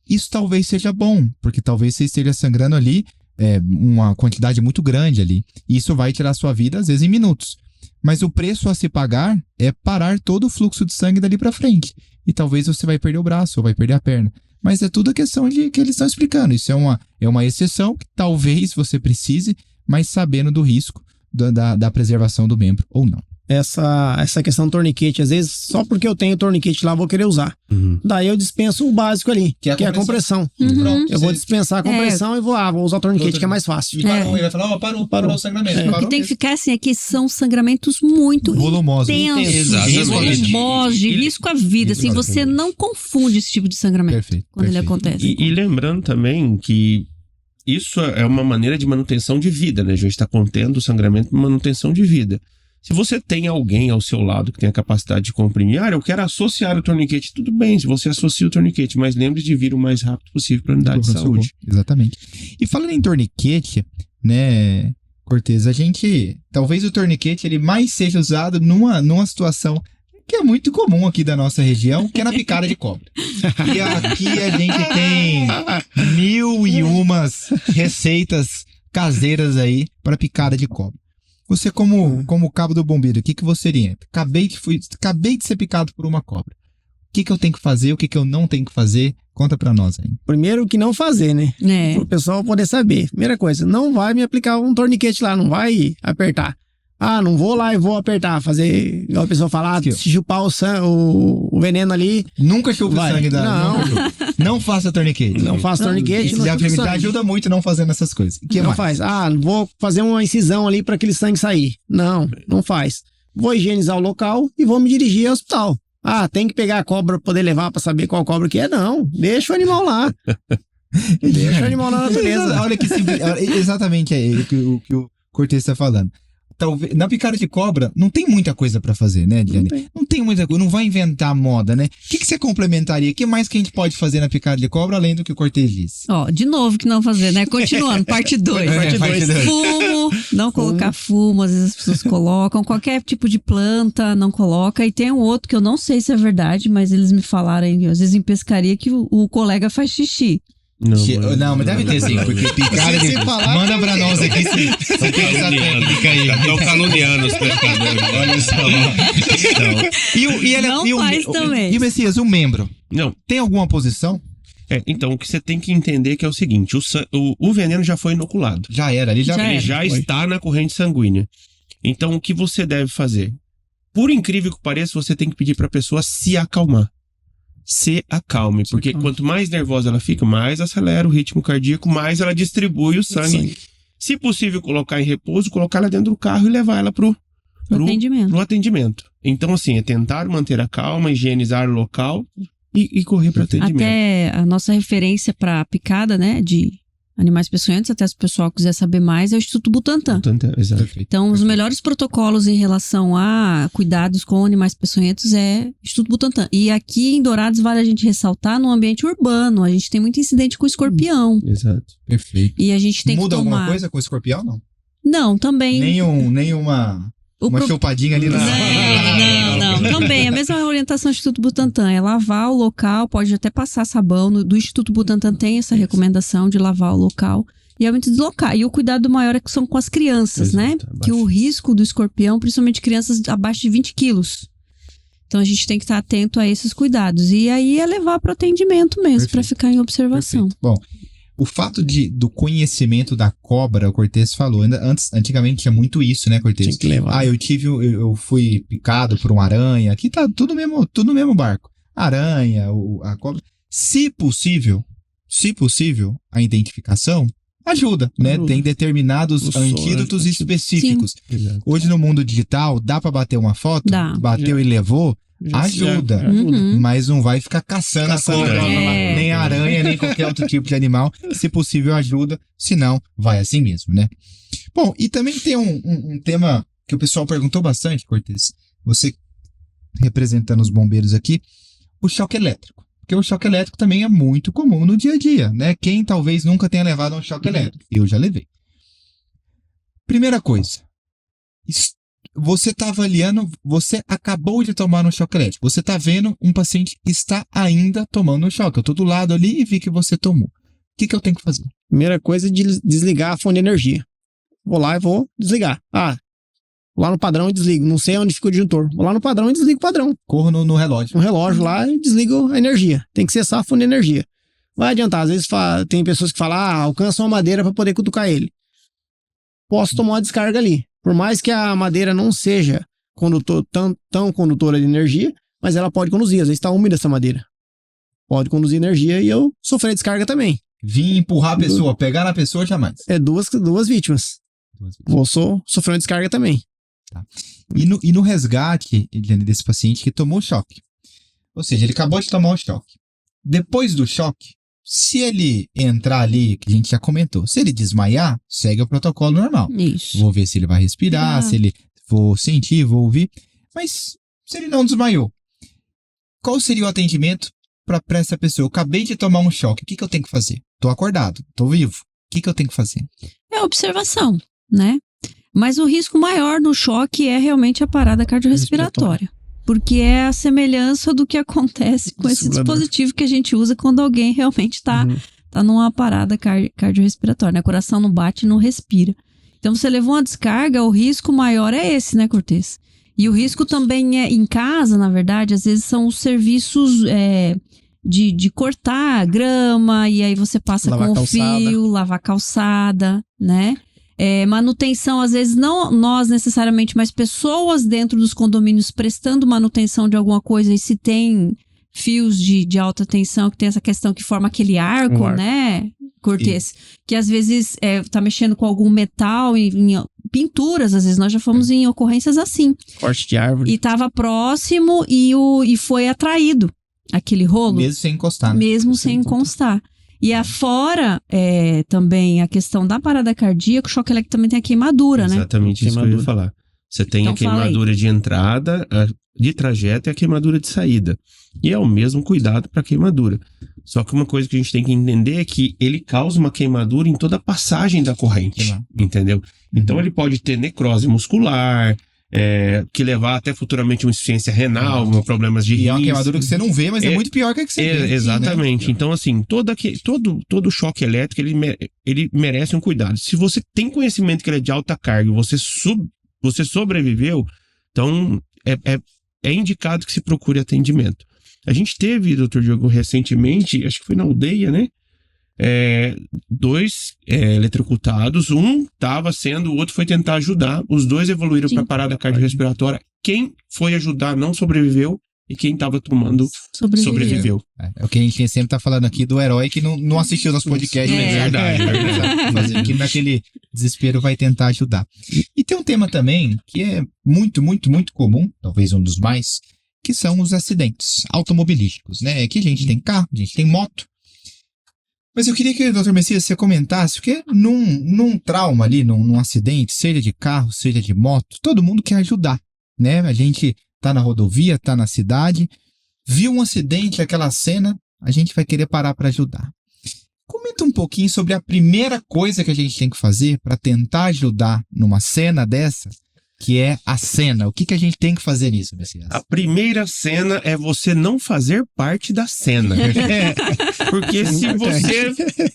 Isso talvez seja bom, porque talvez você esteja sangrando ali uma quantidade muito grande ali. E isso vai tirar a sua vida, às vezes, em minutos. Mas o preço a se pagar é parar todo o fluxo de sangue dali para frente. E talvez você vai perder o braço ou vai perder a perna. Mas é tudo a questão de que eles estão explicando. Isso é uma exceção que talvez você precise, mas sabendo do risco, da preservação do membro ou não. Essa questão do torniquete, às vezes, só porque eu tenho torniquete lá, vou querer usar. Daí eu dispenso o básico ali, que é a compressão. Pronto, Eu vou dispensar a compressão e vou usar o torniquete, que é mais fácil. E parou, ele vai falar, parou o sangramento. O que tem que ficar assim é que são sangramentos muito volumosos, intensos, volumosos, de risco à vida. Assim, você não confunde esse tipo de sangramento quando ele acontece. E lembrando também que isso é uma maneira de manutenção de vida, né? A gente está contendo o sangramento de manutenção de vida. Se você tem alguém ao seu lado que tem a capacidade de comprimir, eu quero associar o torniquete, tudo bem, se você associa o torniquete, mas lembre de vir o mais rápido possível para a unidade de saúde. Exatamente. E falando em torniquete, né, Cortez, talvez o torniquete ele mais seja usado numa situação que é muito comum aqui da nossa região, que é na picada de cobra. E aqui a gente tem 1001 receitas caseiras aí para picada de cobra. Você como cabo do bombeiro, o que você orienta? Acabei de ser picado por uma cobra. O que eu tenho que fazer, o que eu não tenho que fazer? Conta pra nós aí. Primeiro, o que não fazer, né? Para o pessoal poder saber. Primeira coisa, não vai me aplicar um torniquete lá, não vai apertar. Não vou lá e vou apertar, fazer igual a pessoa falar, se chupar o veneno ali. Nunca chupa o sangue da... Não faça torniquete. Não faça torniquete. E a enfermidade ajuda muito não fazendo essas coisas. O que não mais? faz. Vou fazer uma incisão ali para aquele sangue sair. Não faz. Vou higienizar o local e vou me dirigir ao hospital. Tem que pegar a cobra para poder levar para saber qual cobra que é? Não, deixa o animal lá. Deixa o animal na natureza. Olha que simples. Exatamente o que o Cortez está falando. Talvez, na picada de cobra, não tem muita coisa pra fazer, né, Diane? Não tem muita coisa, não vai inventar moda, né? O que você complementaria? O que mais que a gente pode fazer na picada de cobra, além do que o Cortez disse? De novo que não fazer, né? Continuando, parte 2. Fumo, não colocar fumo, às vezes as pessoas colocam. Qualquer tipo de planta, não coloca. E tem um outro que eu não sei se é verdade, mas eles me falaram, às vezes em pescaria, que o colega faz xixi. Não, mas deve ter sim, porque picada de... Manda pra nós aqui se tem essa técnica aí. Estão caluniando os pescadores. Olha só. Não faz também. E Messias, o membro? Não. Tem alguma posição? Então, o que você tem que entender que é o seguinte, o veneno já foi inoculado. Já era, ele já está na corrente sanguínea. Então, o que você deve fazer? Por incrível que pareça, você tem que pedir para a pessoa se acalmar. Se acalme, porque quanto mais nervosa ela fica, mais acelera o ritmo cardíaco, mais ela distribui o sangue. Se possível, colocar em repouso, colocar ela dentro do carro e levar ela pro atendimento. Então, assim, é tentar manter a calma, higienizar o local e correr para o atendimento. Até a nossa referência para picada, né, de animais peçonhentos, até se o pessoal quiser saber mais, é o Instituto Butantan. Exato. Então, os melhores protocolos em relação a cuidados com animais peçonhentos é Instituto Butantan. E aqui em Dourados, vale a gente ressaltar, no ambiente urbano, a gente tem muito incidente com escorpião. Exato. Perfeito. E a gente tem Muda que tomar... alguma coisa com o escorpião, não? Não, também... Nenhuma chupadinha ali. Não. Também, a mesma orientação do Instituto Butantan é lavar o local, pode até passar sabão. Do Instituto Butantan tem essa recomendação de lavar o local e realmente deslocar. E o cuidado maior são com as crianças, né? Que o risco do escorpião, principalmente crianças abaixo de 20 quilos. Então a gente tem que estar atento a esses cuidados. E aí é levar para o atendimento mesmo, para ficar em observação. Perfeito. Bom, o fato do conhecimento da cobra, o Cortez falou, antigamente tinha muito isso, né, Cortez? Tinha que levar. Eu fui picado por uma aranha, aqui tá tudo no mesmo barco. Aranha, a cobra. Se possível, a identificação ajuda, né? Tem determinados antídotos específicos. Hoje no mundo digital, dá pra bater uma foto? Bateu e levou? Ajuda, mas não vai ficar caçando a cobra, nem a aranha, nem qualquer outro tipo de animal. Se possível, ajuda, se não, vai assim mesmo, né? Bom, e também tem um tema que o pessoal perguntou bastante, Cortez, você representando os bombeiros aqui, o choque elétrico. Porque o choque elétrico também é muito comum no dia a dia, né? Quem talvez nunca tenha levado um choque elétrico? Eu já levei. Primeira coisa, você está avaliando, você acabou de tomar um choque elétrico. Você está vendo um paciente que está ainda tomando um choque. Eu estou do lado ali e vi que você tomou. O que eu tenho que fazer? Primeira coisa é desligar a fonte de energia. Vou lá e vou desligar. Vou lá no padrão e desligo. Não sei onde fica o disjuntor. Vou lá no padrão e desligo o padrão. Corro no relógio. No relógio lá e desligo a energia. Tem que cessar a fonte de energia. Vai adiantar. Às vezes tem pessoas que falam, alcança uma madeira para poder cutucar ele. Posso tomar uma descarga ali. Por mais que a madeira não seja tão condutora de energia, mas ela pode conduzir. Às vezes está úmida essa madeira. Pode conduzir energia e eu sofrer descarga também. Vim empurrar a pessoa, pegar na pessoa, jamais. É duas vítimas. Vou sofrer uma descarga também. Tá. E no resgate, Eliane, desse paciente que tomou choque. Ou seja, ele acabou de tomar o choque. Depois do choque, se ele entrar ali, que a gente já comentou, se ele desmaiar, segue o protocolo normal. Isso. Vou ver se ele vai respirar, se ele vou sentir, vou ouvir. Mas se ele não desmaiou, qual seria o atendimento para essa pessoa? Eu acabei de tomar um choque, o que eu tenho que fazer? Tô acordado, tô vivo. O que eu tenho que fazer? É observação, né? Mas o risco maior no choque é realmente a parada cardiorrespiratória. Porque é a semelhança do que acontece com esse dispositivo que a gente usa quando alguém realmente tá numa parada cardiorrespiratória, né? O coração não bate, não respira. Então, você levou uma descarga, o risco maior é esse, né, Cortez? E o risco também é em casa, na verdade, às vezes são os serviços de cortar grama, e aí você passa com o fio, lavar calçada, né? Manutenção, às vezes não nós necessariamente, mas pessoas dentro dos condomínios prestando manutenção de alguma coisa, e se tem fios de alta tensão, que tem essa questão que forma aquele arco, né, Cortez? Que às vezes tá mexendo com algum metal, em pinturas, às vezes nós já fomos em ocorrências assim. Corte de árvore. E tava próximo e foi atraído aquele rolo. Mesmo sem encostar. Né? Mesmo sem encostar. E afora também a questão da parada cardíaca, o choque elétrico também tem a queimadura, né? Exatamente isso que eu ia falar. Você tem a queimadura de entrada, de trajeto e a queimadura de saída. E é o mesmo cuidado para a queimadura. Só que uma coisa que a gente tem que entender é que ele causa uma queimadura em toda a passagem da corrente, entendeu? Então ele pode ter necrose muscular, que levar até futuramente uma insuficiência renal, problemas de rim. E é uma queimadura que você não vê, mas é muito pior que a que você vê. Exatamente. Aqui, né? Então, assim, todo choque elétrico, ele merece um cuidado. Se você tem conhecimento que ele é de alta carga e você sobreviveu, então é indicado que se procure atendimento. A gente teve, doutor Diogo, recentemente, acho que foi na aldeia, né? 2 eletrocutados, um estava sendo, o outro foi tentar ajudar, os 2 evoluíram para parada cardiorrespiratória. Quem foi ajudar não sobreviveu e quem estava tomando sobreviveu. É o que a gente sempre tá falando aqui do herói que não assistiu nosso podcast. É verdade. Fazer que naquele desespero vai tentar ajudar. E tem um tema também que é muito, muito, muito comum, talvez um dos mais, que são os acidentes automobilísticos, né? Aqui a gente tem carro, a gente tem moto. Mas eu queria que, doutor Messias, você comentasse, porque num trauma ali, num acidente, seja de carro, seja de moto, todo mundo quer ajudar, né? A gente tá na rodovia, tá na cidade, viu um acidente, aquela cena, a gente vai querer parar para ajudar. Comenta um pouquinho sobre a primeira coisa que a gente tem que fazer para tentar ajudar numa cena dessa, que é a cena. O que a gente tem que fazer nisso, Messias? A primeira cena é você não fazer parte da cena. Porque se você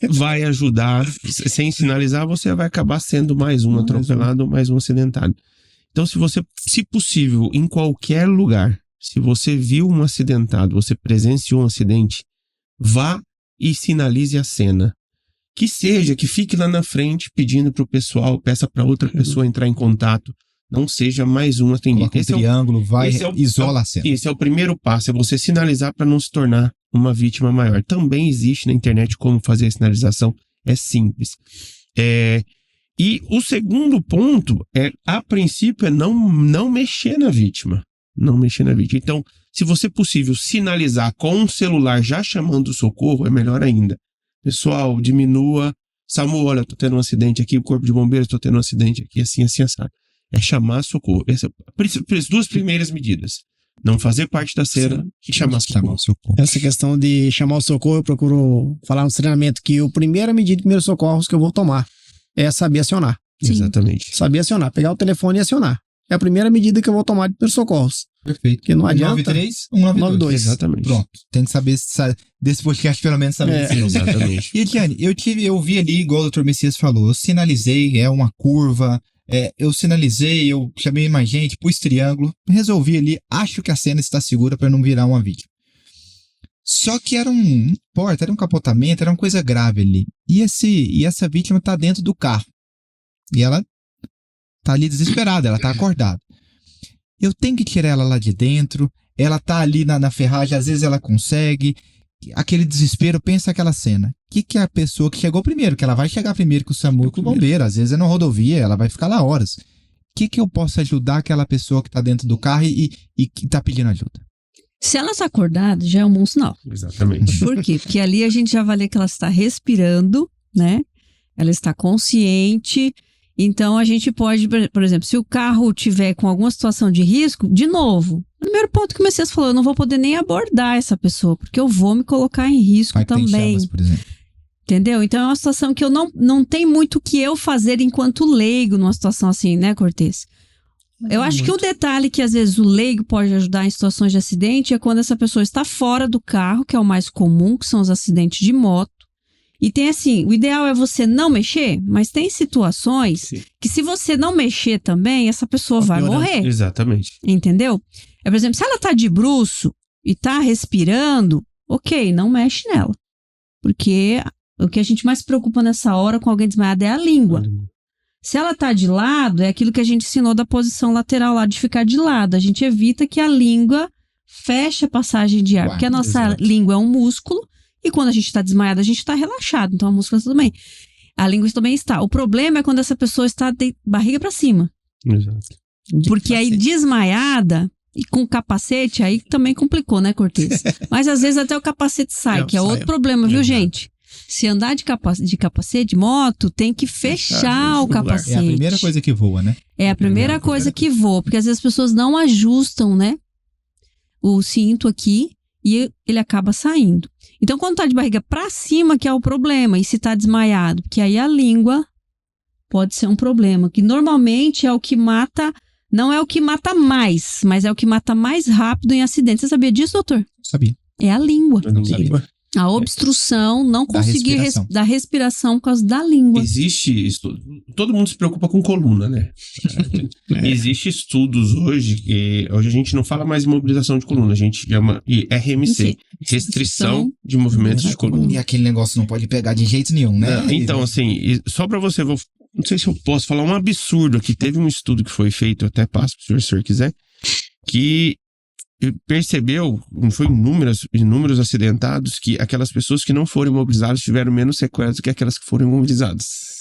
vai ajudar sem sinalizar, você vai acabar sendo mais um atropelado, mais um acidentado. Então, se possível, em qualquer lugar, se você viu um acidentado, você presenciou um acidente, vá e sinalize a cena. Que fique lá na frente pedindo para o pessoal, peça para outra pessoa entrar em contato. Não seja mais um atendido. Coloca um triângulo, isola a cena. Esse é o primeiro passo, é você sinalizar para não se tornar uma vítima maior. Também existe na internet como fazer a sinalização, é simples. E o segundo ponto a princípio, não mexer na vítima. Não mexer na vítima. Então, se você possível sinalizar com um celular já chamando o socorro, é melhor ainda. Pessoal, diminua. Samu, olha, tô tendo um acidente aqui, o corpo de bombeiros, tô tendo um acidente aqui, assim, assado. É chamar socorro. As 2 primeiras medidas. Não fazer parte da cena e chamar socorro. Essa questão de chamar o socorro, eu procuro falar no treinamento que a primeira medida de primeiros socorros que eu vou tomar é saber acionar. Sim. Exatamente. Saber acionar, pegar o telefone e acionar. É a primeira medida que eu vou tomar de primeiros socorros. Perfeito. Porque não adianta. 193, 192. Exatamente. Pronto. Tem que saber desse podcast, pelo menos saber. Exatamente. E, Eliane, eu vi ali, igual o Dr. Messias falou, eu sinalizei, é uma curva, eu sinalizei, eu chamei mais gente, pus triângulo, resolvi ali, acho que a cena está segura para não virar uma vítima. Só que era era um capotamento, era uma coisa grave ali. E essa vítima tá dentro do carro. E ela tá ali desesperada, ela tá acordada. Eu tenho que tirar ela lá de dentro, ela tá ali na ferragem, às vezes ela consegue, aquele desespero, pensa aquela cena. O que é a pessoa que chegou primeiro? Que ela vai chegar primeiro com o SAMU e com o bombeiro, às vezes é na rodovia, ela vai ficar lá horas. O que eu posso ajudar aquela pessoa que tá dentro do carro e que tá pedindo ajuda? Se ela está acordada, já é um bom sinal. Exatamente. Por quê? Porque ali a gente já vai ler que ela está respirando, né? Ela está consciente. Então, a gente pode, por exemplo, se o carro tiver com alguma situação de risco, de novo, primeiro ponto que o Messias falou, eu não vou poder nem abordar essa pessoa, porque eu vou me colocar em risco também. Chamas, por exemplo. Entendeu? Então, é uma situação que eu não tem muito o que eu fazer enquanto leigo numa situação assim, né, Cortez? Eu acho que o detalhe que às vezes o leigo pode ajudar em situações de acidente é quando essa pessoa está fora do carro, que é o mais comum, que são os acidentes de moto. E tem assim, o ideal é você não mexer, mas tem situações que se você não mexer também, essa pessoa vai morrer. Exatamente. Entendeu? Por exemplo, se ela tá de bruço e tá respirando, ok, não mexe nela. Porque o que a gente mais se preocupa nessa hora com alguém desmaiado é a língua. Se ela tá de lado, é aquilo que a gente ensinou da posição lateral lá, de ficar de lado. A gente evita que a língua feche a passagem de ar, porque a nossa língua é um músculo. E quando a gente está desmaiado, a gente está relaxado. Então a múscula também. A língua também está. O problema é quando essa pessoa está de barriga para cima. Exato. Porque aí desmaiada e com capacete, aí também complicou, né, Cortez? Mas às vezes até o capacete sai, que é outro problema, viu, gente? Se andar de capacete, de moto, tem que fechar o capacete. É a primeira coisa que voa, né? É a primeira coisa que voa. Porque às vezes as pessoas não ajustam, né? O cinto aqui. E ele acaba saindo. Então, quando tá de barriga pra cima, que é o problema. E se tá desmaiado, porque aí a língua pode ser um problema. Que normalmente é o que mata, não é o que mata mais, mas é o que mata mais rápido em acidentes. Você sabia disso, doutor? Sabia. É a língua. Eu não sabia. A obstrução, não conseguir da respiração por causa da língua. Existe estudo. Todo mundo se preocupa com coluna, né? Existe estudos hoje que hoje a gente não fala mais imobilização de coluna, a gente chama de RMC, restrição de movimentos de coluna. E aquele negócio não pode pegar de jeito nenhum, né? Então, assim, só pra você, não sei se eu posso falar um absurdo aqui. Teve um estudo que foi feito, eu até passo se o senhor quiser, que percebeu, foi inúmeros acidentados, que aquelas pessoas que não foram imobilizadas tiveram menos sequelas do que aquelas que foram imobilizadas.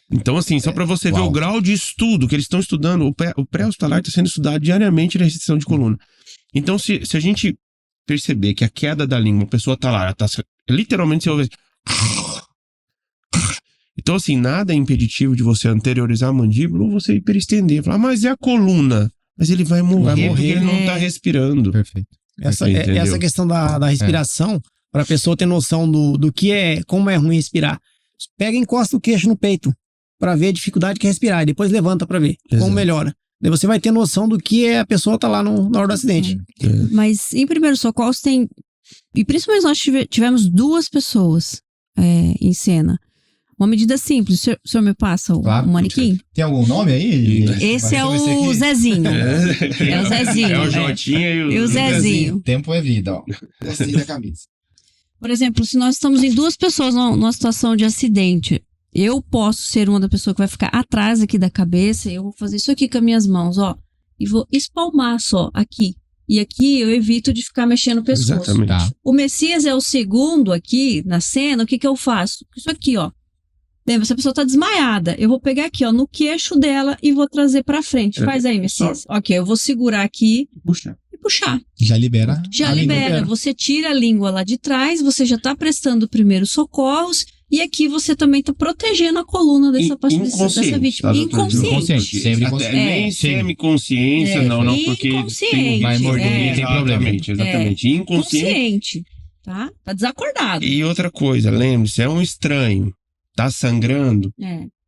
Então, assim, só para você ver o grau de estudo que eles estão estudando, o pré-hospitalar está sendo estudado diariamente na restrição de coluna. Então, se a gente perceber que a queda da língua, a pessoa tá lá, ela tá literalmente você ouve. Então, assim, nada é impeditivo de você anteriorizar a mandíbula ou você hiperestender. Falar, mas é a coluna. Mas ele vai morrer porque ele não tá respirando. Perfeito. Essa questão da respiração, para a pessoa ter noção do que é, como é ruim respirar. Pega e encosta o queixo no peito para ver a dificuldade que é respirar. E depois levanta para ver como melhora. Daí você vai ter noção do que é a pessoa tá lá na hora do acidente. Mas em primeiro socorro tem... E principalmente nós tivemos 2 pessoas em cena. Uma medida simples. O senhor me passa o manequim? Tem algum nome aí? Esse é o Zezinho. É o Zezinho. É o Jotinha e o Zezinho. Tempo é vida, ó. Gostei da camisa. Por exemplo, se nós estamos em 2 pessoas numa situação de acidente, eu posso ser uma da pessoa que vai ficar atrás aqui da cabeça, eu vou fazer isso aqui com as minhas mãos, ó, e vou espalmar só aqui. E aqui eu evito de ficar mexendo o pescoço. Exatamente. Tá. O Messias é o segundo aqui na cena, o que eu faço? Isso aqui, ó. Lembra, essa pessoa tá desmaiada. Eu vou pegar aqui, ó, no queixo dela e vou trazer pra frente. Faz aí, Messias. Ok, eu vou segurar aqui e puxar. Já libera. Já libera. Você tira a língua lá de trás, você já tá prestando primeiros socorros e aqui você também tá protegendo a coluna dessa vítima. Tá, Inconsciente. Sempre nem semi-consciência, não, porque inconsciente. Vai morder, tem problema. Exatamente. Inconsciente. Tá desacordado. E outra coisa, lembre-se, é um estranho. Tá sangrando,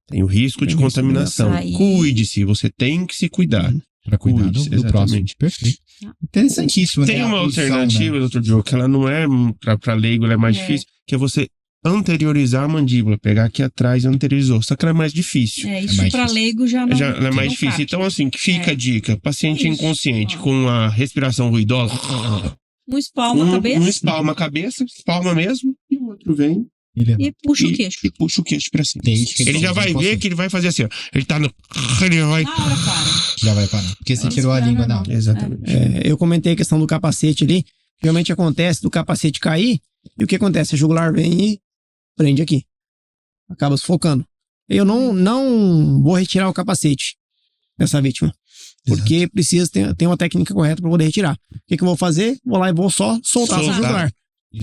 tem o risco de contaminação. Cuide-se, você tem que se cuidar. Para cuidar do próximo. Perfeito. Interessantíssimo. Tem uma alternativa, né? Doutor Diogo, que ela não é para leigo, ela é mais difícil, que é você anteriorizar a mandíbula, pegar aqui atrás e anteriorizou. Só que ela é mais difícil. Isso para leigo já não. Ela é mais difícil. Cabe. Então, assim, fica a dica: paciente inconsciente com a respiração ruidosa. Um espalma a cabeça? Um espalma a cabeça, espalma mesmo, e o outro vem. E puxa o queixo. E puxa o queixo pra cima. Desde que Ele já vai ver que ele vai fazer assim, ó. Ele tá no... Ele vai... Na hora para. Já vai parar. Porque você tirou a língua, não. Exatamente. Eu comentei a questão do capacete ali. Realmente acontece do capacete cair. E o que acontece? A jugular vem e prende aqui. Acaba sufocando. Eu não vou retirar o capacete dessa vítima. Porque precisa ter uma técnica correta para poder retirar. O que eu vou fazer? Vou lá e vou só soltar essa jugular.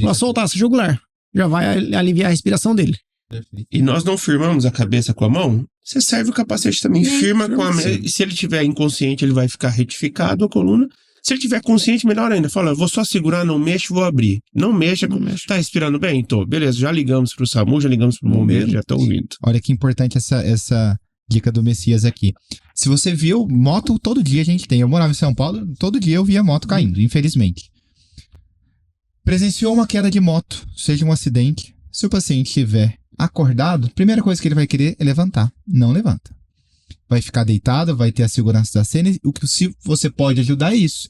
Vou soltar essa jugular. Já vai aliviar a respiração dele. Perfeito. E nós não firmamos a cabeça com a mão, você serve o capacete também. Firma com a mão. E se ele tiver inconsciente, ele vai ficar retificado a coluna. Se ele tiver consciente, melhor ainda. Fala, vou só segurar, não mexo, vou abrir. Não mexa. Tá respirando bem? Tô. Beleza, já ligamos pro SAMU, já ligamos pro bombeiro, já estão vindo. Olha que importante essa dica do Messias aqui. Se você viu, moto todo dia a gente tem. Eu morava em São Paulo, todo dia eu via moto caindo, infelizmente. Presenciou uma queda de moto, seja um acidente. Se o paciente estiver acordado, a primeira coisa que ele vai querer é levantar. Não levanta. Vai ficar deitado, vai ter a segurança da cena. O que você pode ajudar é isso.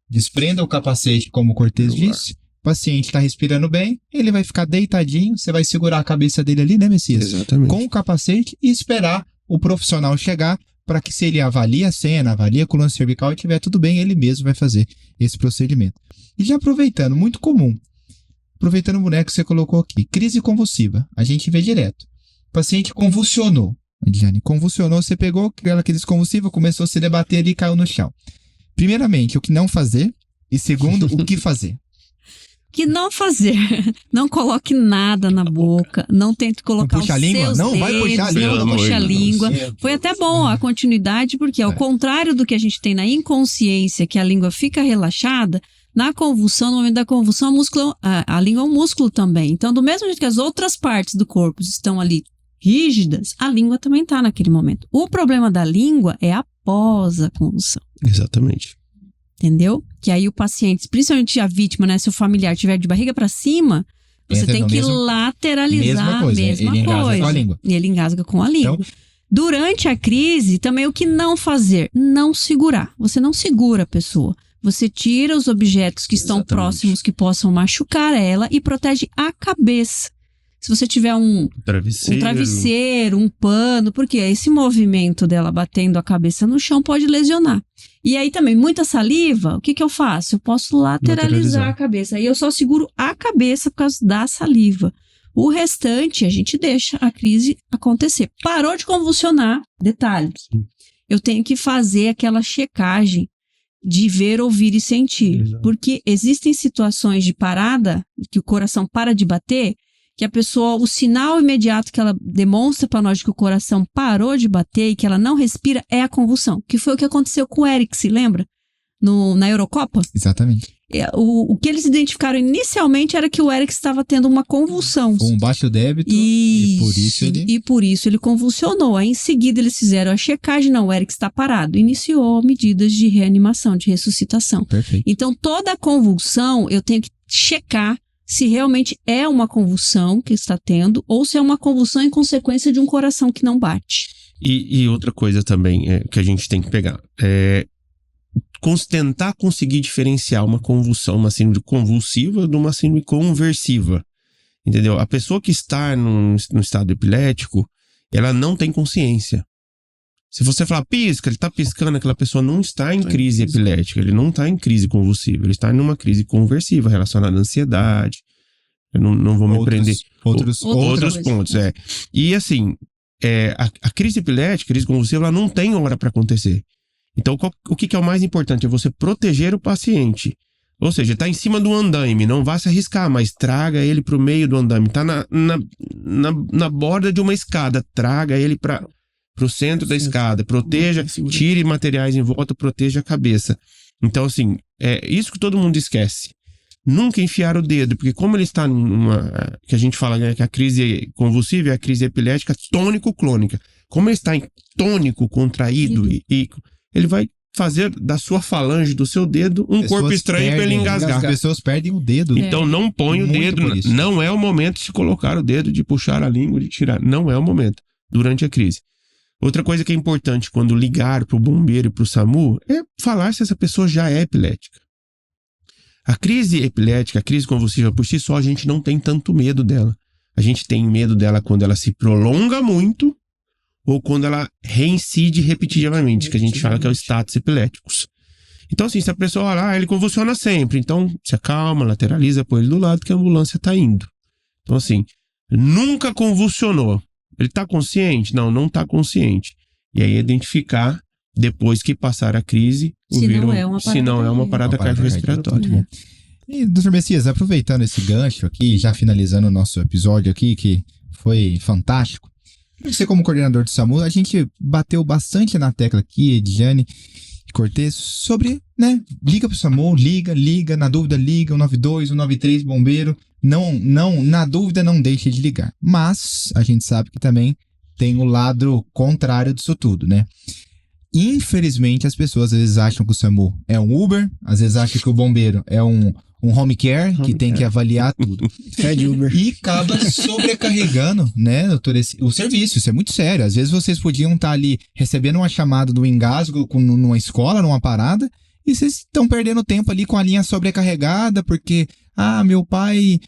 Desprenda o capacete, como o Cortez disse. O paciente está respirando bem, ele vai ficar deitadinho. Você vai segurar a cabeça dele ali, né, Messias? Exatamente. Com o capacete e esperar o profissional chegar para que, se ele avalia a cena, avalia a coluna cervical e tiver tudo bem, ele mesmo vai fazer esse procedimento. E já aproveitando, muito comum. Aproveitando o boneco que você colocou aqui. Crise convulsiva. A gente vê direto. O paciente convulsionou. Ediane, convulsionou, você pegou aquela crise convulsiva, começou a se debater ali e caiu no chão. Primeiramente, o que não fazer. E segundo, o que fazer. Que não fazer. Não coloque nada na boca. Não tente colocar puxa os a língua? seus Não dedos. vai puxar a língua. Não puxa a língua. Foi até bom a continuidade, porque ao contrário do que a gente tem na inconsciência, que a língua fica relaxada, na convulsão, no momento da convulsão, a língua é um músculo também. Então, do mesmo jeito que as outras partes do corpo estão ali rígidas, a língua também está naquele momento. O problema da língua é após a convulsão. Exatamente. Entendeu? Que aí o paciente, principalmente a vítima, né, se o familiar estiver de barriga para cima, você tem que lateralizar a mesma ele engasga com a língua. E ele engasga com a língua. Então, durante a crise, também o que não fazer? Não segurar. Você não segura a pessoa. Você tira os objetos que estão próximos, que possam machucar ela, e protege a cabeça. Se você tiver um travesseiro, um pano, porque esse movimento dela batendo a cabeça no chão pode lesionar. E aí também, muita saliva, o que eu faço? Eu posso lateralizar a cabeça. Aí eu só seguro a cabeça por causa da saliva. O restante, a gente deixa a crise acontecer. Parou de convulsionar, detalhe. Eu tenho que fazer aquela checagem de ver, ouvir e sentir. Exato. Porque existem situações de parada, que o coração para de bater, que a pessoa, o sinal imediato que ela demonstra para nós de que o coração parou de bater e que ela não respira é a convulsão, que foi o que aconteceu com o Eric, se lembra? Na Eurocopa? exatamente. O que eles identificaram inicialmente era que o Eric estava tendo uma convulsão. Com um baixo débito e por isso ele convulsionou. Aí em seguida eles fizeram a checagem, não, o Eric está parado. Iniciou medidas de reanimação, de ressuscitação. Perfeito. Então toda a convulsão eu tenho que checar se realmente é uma convulsão que está tendo ou se é uma convulsão em consequência de um coração que não bate. E outra coisa também que a gente tem que pegar tentar conseguir diferenciar uma convulsão, uma síndrome convulsiva de uma síndrome conversiva, entendeu? A pessoa que está no estado epilético, ela não tem consciência. Se você falar pisca, ele está piscando, aquela pessoa não está em crise epilética, ele não está em crise convulsiva, ele está em uma crise conversiva relacionada à ansiedade. Eu não vou me prender. Outros pontos, E assim, a crise epilética, a crise convulsiva, ela não tem hora para acontecer. Então, o que é o mais importante? É você proteger o paciente. Ou seja, está em cima do andaime, não vá se arriscar, mas traga ele para o meio do andaime. Está na borda de uma escada, traga ele para o centro da escada, proteja, tire materiais em volta, proteja a cabeça. Então, assim, é isso que todo mundo esquece. Nunca enfiar o dedo, porque como ele está que a gente fala, né, que a crise convulsiva é a crise epilética tônico-clônica. Como ele está em tônico, contraído e ele vai fazer da sua falange, do seu dedo, um corpo estranho para ele engasgar. As pessoas perdem o dedo. Então não põe o dedo, não é o momento de se colocar o dedo, de puxar a língua, de tirar. Não é o momento, durante a crise. Outra coisa que é importante quando ligar para o bombeiro e para o SAMU é falar se essa pessoa já é epilética. A crise epilética, a crise convulsiva por si só, a gente não tem tanto medo dela. A gente tem medo dela quando ela se prolonga muito ou quando ela reincide repetitivamente, que a gente fala que é o status epiléticos. Então, assim, se a pessoa olha, ele convulsiona sempre, então se acalma, lateraliza, põe ele do lado que a ambulância tá indo. Então, assim, nunca convulsionou. Ele tá consciente? Não tá consciente. E aí identificar, depois que passar a crise, se não é uma parada cardiorrespiratória. E, doutor Messias, aproveitando esse gancho aqui, já finalizando o nosso episódio aqui, que foi fantástico. Você, como coordenador do SAMU, a gente bateu bastante na tecla aqui, Ediane e Cortez, sobre, né, liga pro SAMU, liga, na dúvida liga, 192, 193, bombeiro, na dúvida não deixe de ligar. Mas a gente sabe que também tem o lado contrário disso tudo, né? Infelizmente, as pessoas às vezes acham que o SAMU é um Uber, às vezes acham que o bombeiro é um home care, que tem que avaliar tudo. É de Uber. E acaba sobrecarregando, né, doutor, o serviço. Isso é muito sério. Às vezes vocês podiam estar ali recebendo uma chamada do engasgo numa escola, numa parada, e vocês estão perdendo tempo ali com a linha sobrecarregada, porque, meu pai...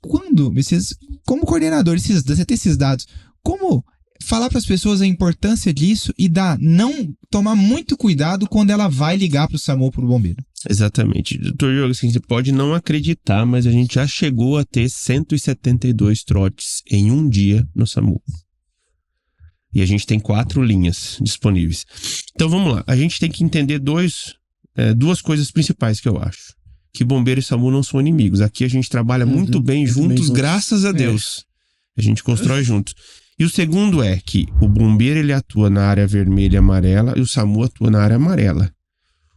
Quando, vocês, como coordenador, você ter esses dados, como falar para as pessoas a importância disso e não tomar muito cuidado quando ela vai ligar para o SAMU ou para o bombeiro? Exatamente. Doutor Diogo, assim, você pode não acreditar, mas a gente já chegou a ter 172 trotes em um dia no SAMU. E a gente tem 4 linhas disponíveis. Então vamos lá. A gente tem que entender duas coisas principais que eu acho. Que bombeiro e SAMU não são inimigos. Aqui a gente trabalha muito bem juntos, graças a Deus. A gente constrói juntos. E o segundo é que o bombeiro ele atua na área vermelha e amarela e o SAMU atua na área amarela.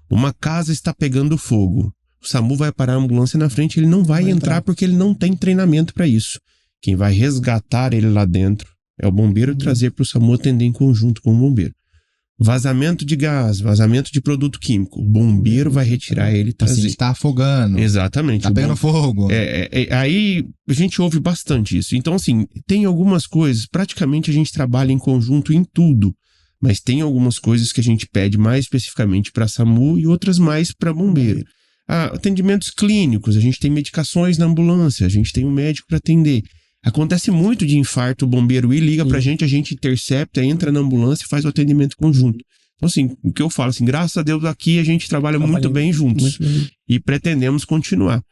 Uma casa está pegando fogo. O SAMU vai parar a ambulância na frente, ele não vai entrar porque ele não tem treinamento para isso. Quem vai resgatar ele lá dentro é o bombeiro trazer para o SAMU atender em conjunto com o bombeiro. Vazamento de gás, vazamento de produto químico. O bombeiro vai retirar ele e trazer. Assim, está afogando. Exatamente. Está pegando fogo. Aí a gente ouve bastante isso. Então, assim, tem algumas coisas, praticamente a gente trabalha em conjunto em tudo. Mas tem algumas coisas que a gente pede mais especificamente para SAMU e outras mais para bombeiro. Atendimentos clínicos, a gente tem medicações na ambulância, a gente tem um médico para atender. Acontece muito de infarto, o bombeiro liga pra gente, a gente intercepta, entra na ambulância e faz o atendimento conjunto. Então, assim, o que eu falo, assim, graças a Deus aqui a gente trabalha muito bem juntos e pretendemos continuar.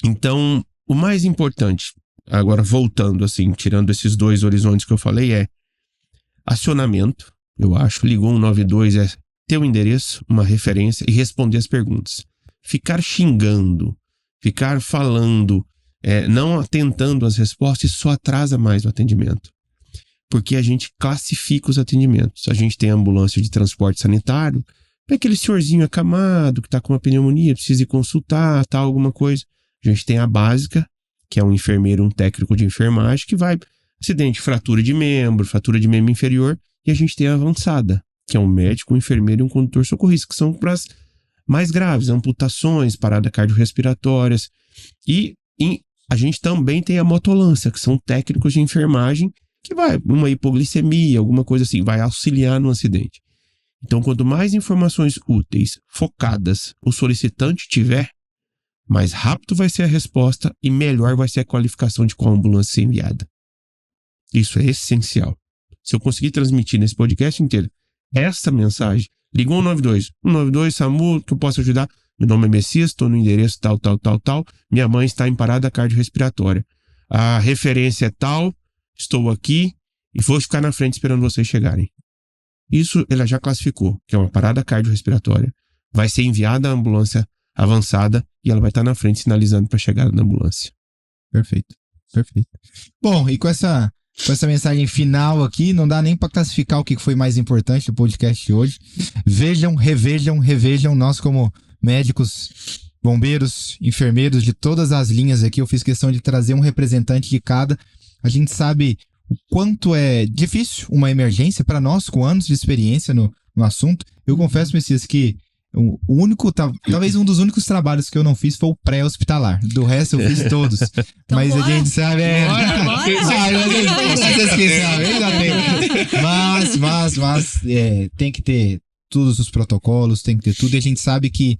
Então, o mais importante, agora voltando, assim, tirando esses 2 horizontes que eu falei, é acionamento, eu acho. Ligou 192 é ter um endereço, uma referência e responder as perguntas. Ficar xingando, ficar falando... não atentando às respostas, isso só atrasa mais o atendimento. Porque a gente classifica os atendimentos. A gente tem a ambulância de transporte sanitário, é aquele senhorzinho acamado que está com uma pneumonia, precisa ir consultar, tal, alguma coisa. A gente tem a básica, que é um enfermeiro, um técnico de enfermagem, que vai acidente, fratura de membro inferior, e a gente tem a avançada, que é um médico, um enfermeiro e um condutor socorrista, que são para as mais graves, amputações, paradas cardiorrespiratórias. E a gente também tem a motolância, que são técnicos de enfermagem que vai, uma hipoglicemia, alguma coisa assim, vai auxiliar no acidente. Então, quanto mais informações úteis, focadas, o solicitante tiver, mais rápido vai ser a resposta e melhor vai ser a qualificação de qual ambulância ser enviada. Isso é essencial. Se eu conseguir transmitir nesse podcast inteiro essa mensagem, ligou 192, SAMU, que eu posso ajudar? Meu nome é Messias, estou no endereço tal. Minha mãe está em parada cardiorrespiratória. A referência é tal, estou aqui e vou ficar na frente esperando vocês chegarem. Isso ela já classificou, que é uma parada cardiorrespiratória. Vai ser enviada a ambulância avançada e ela vai estar na frente sinalizando para a chegada da ambulância. Perfeito. Bom, e com essa mensagem final aqui, não dá nem para classificar o que foi mais importante do podcast de hoje. Revejam nós como médicos, bombeiros, enfermeiros de todas as linhas aqui. Eu fiz questão de trazer um representante de cada. A gente sabe o quanto é difícil uma emergência para nós, com anos de experiência no assunto. Eu confesso, Messias, que o único, talvez um dos únicos trabalhos que eu não fiz foi o pré-hospitalar. Do resto eu fiz todos. Então, mas bora. A gente sabe... Mas tem que ter todos os protocolos, tem que ter tudo. E a gente sabe que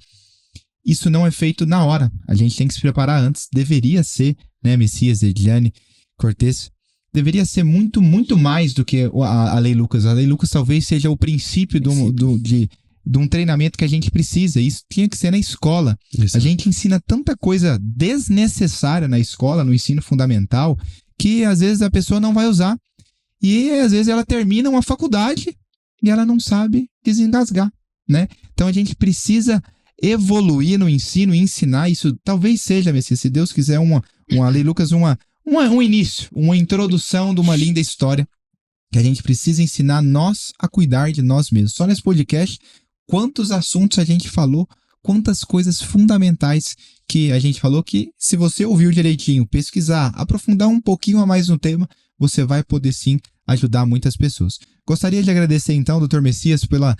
isso não é feito na hora. A gente tem que se preparar antes. Deveria ser, né, Messias, Edilane, Cortez, deveria ser muito, muito mais do que a Lei Lucas. A Lei Lucas talvez seja o princípio de um treinamento que a gente precisa. Isso tinha que ser na escola. Exato. A gente ensina tanta coisa desnecessária na escola, no ensino fundamental, que às vezes a pessoa não vai usar. E às vezes ela termina uma faculdade e ela não sabe desengasgar, né? Então a gente precisa evoluir no ensino e ensinar isso. Talvez seja, Messias, se Deus quiser, uma Lei Lucas, um início, uma introdução de uma linda história que a gente precisa ensinar nós a cuidar de nós mesmos. Só nesse podcast, quantos assuntos a gente falou, quantas coisas fundamentais que a gente falou, que se você ouviu direitinho, pesquisar, aprofundar um pouquinho a mais no tema, você vai poder sim ajudar muitas pessoas. Gostaria de agradecer então, Dr. Messias, pela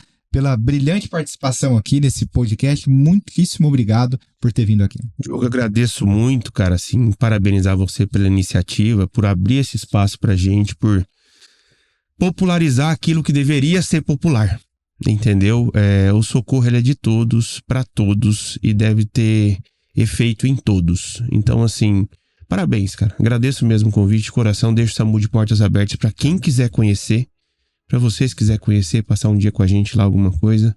brilhante participação aqui nesse podcast. Muitíssimo obrigado por ter vindo aqui. Eu agradeço muito, cara, assim, parabenizar você pela iniciativa, por abrir esse espaço pra gente, por popularizar aquilo que deveria ser popular, entendeu? O socorro, ele é de todos, pra todos, e deve ter efeito em todos. Então, assim, parabéns, cara. Agradeço mesmo o convite de coração. Deixo o SAMU de portas abertas pra quem quiser conhecer. Pra vocês que quiserem conhecer, passar um dia com a gente lá, alguma coisa,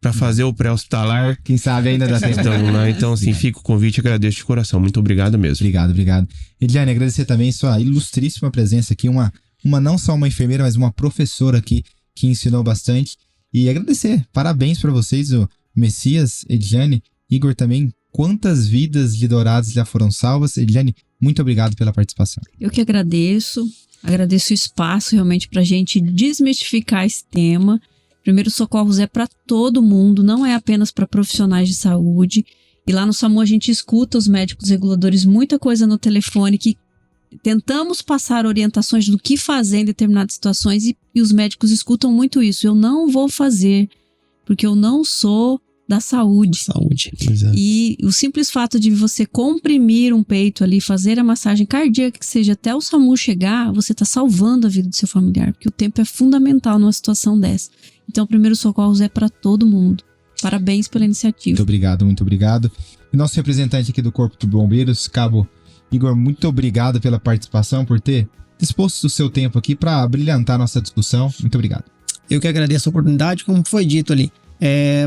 pra fazer o pré-hospitalar. Quem sabe ainda dá tempo. Então, assim, fica o convite, agradeço de coração. Muito obrigado mesmo. Obrigado. Edilane, agradecer também sua ilustríssima presença aqui, uma não só uma enfermeira, mas uma professora aqui que ensinou bastante. E agradecer, parabéns pra vocês, o Messias, Edilane, Igor também. Quantas vidas de Dourados já foram salvas? Edilane, muito obrigado pela participação. Eu que agradeço o espaço realmente para a gente desmistificar esse tema. Primeiros socorros é para todo mundo, não é apenas para profissionais de saúde. E lá no SAMU a gente escuta os médicos reguladores, muita coisa no telefone, que tentamos passar orientações do que fazer em determinadas situações e os médicos escutam muito isso. Eu não vou fazer, porque eu não sou da saúde. Exato. E o simples fato de você comprimir um peito ali, fazer a massagem cardíaca que seja até o SAMU chegar, você está salvando a vida do seu familiar, porque o tempo é fundamental numa situação dessa. Então, o primeiro socorros é para todo mundo. Parabéns pela iniciativa. Muito obrigado. E nosso representante aqui do Corpo de Bombeiros, Cabo Igor, muito obrigado pela participação, por ter disposto o seu tempo aqui para brilhantar nossa discussão. Muito obrigado. Eu que agradeço a oportunidade, como foi dito ali.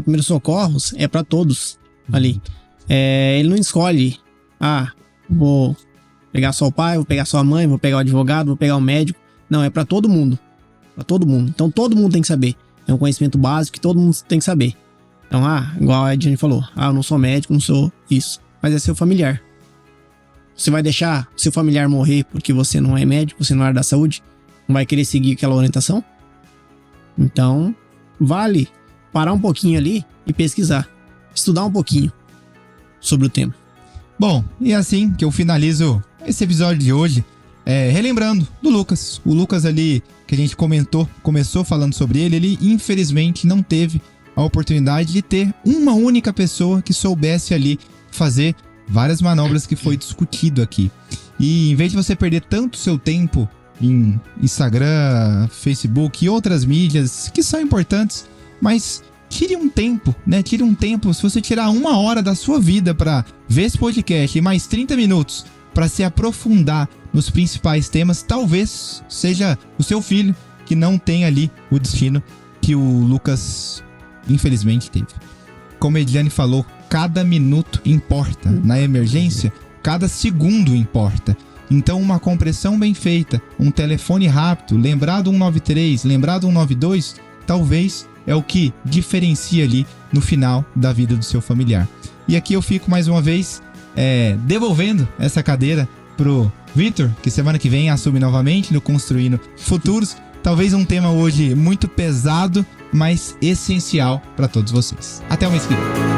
Primeiros socorros é para todos ali. Ele não escolhe, vou pegar só o pai, vou pegar só a mãe, vou pegar o advogado, vou pegar o médico. Não, é para todo mundo. Para todo mundo. Então todo mundo tem que saber. É um conhecimento básico que todo mundo tem que saber. Então, igual a Edilane falou, eu não sou médico, não sou isso. Mas é seu familiar. Você vai deixar seu familiar morrer porque você não é médico, você não é da saúde? Não vai querer seguir aquela orientação? Então, vale parar um pouquinho ali e pesquisar, estudar um pouquinho sobre o tema. Bom, e assim que eu finalizo esse episódio de hoje, relembrando do Lucas. O Lucas ali, que a gente começou falando sobre ele infelizmente não teve a oportunidade de ter uma única pessoa que soubesse ali fazer várias manobras que foi discutido aqui. E em vez de você perder tanto seu tempo em Instagram, Facebook e outras mídias que são importantes, mas tire um tempo, né? Tire um tempo. Se você tirar 1 hora da sua vida para ver esse podcast e mais 30 minutos para se aprofundar nos principais temas, talvez seja o seu filho que não tem ali o destino que o Lucas infelizmente teve. Como a Edilane falou, cada minuto importa. Na emergência, cada segundo importa. Então, uma compressão bem feita, um telefone rápido, lembrar do 193, lembrar do 192, talvez é o que diferencia ali no final da vida do seu familiar. E aqui eu fico mais uma vez devolvendo essa cadeira pro Vitor, que semana que vem assume novamente no Construindo Futuros. Talvez um tema hoje muito pesado, mas essencial para todos vocês. Até o mês que vem.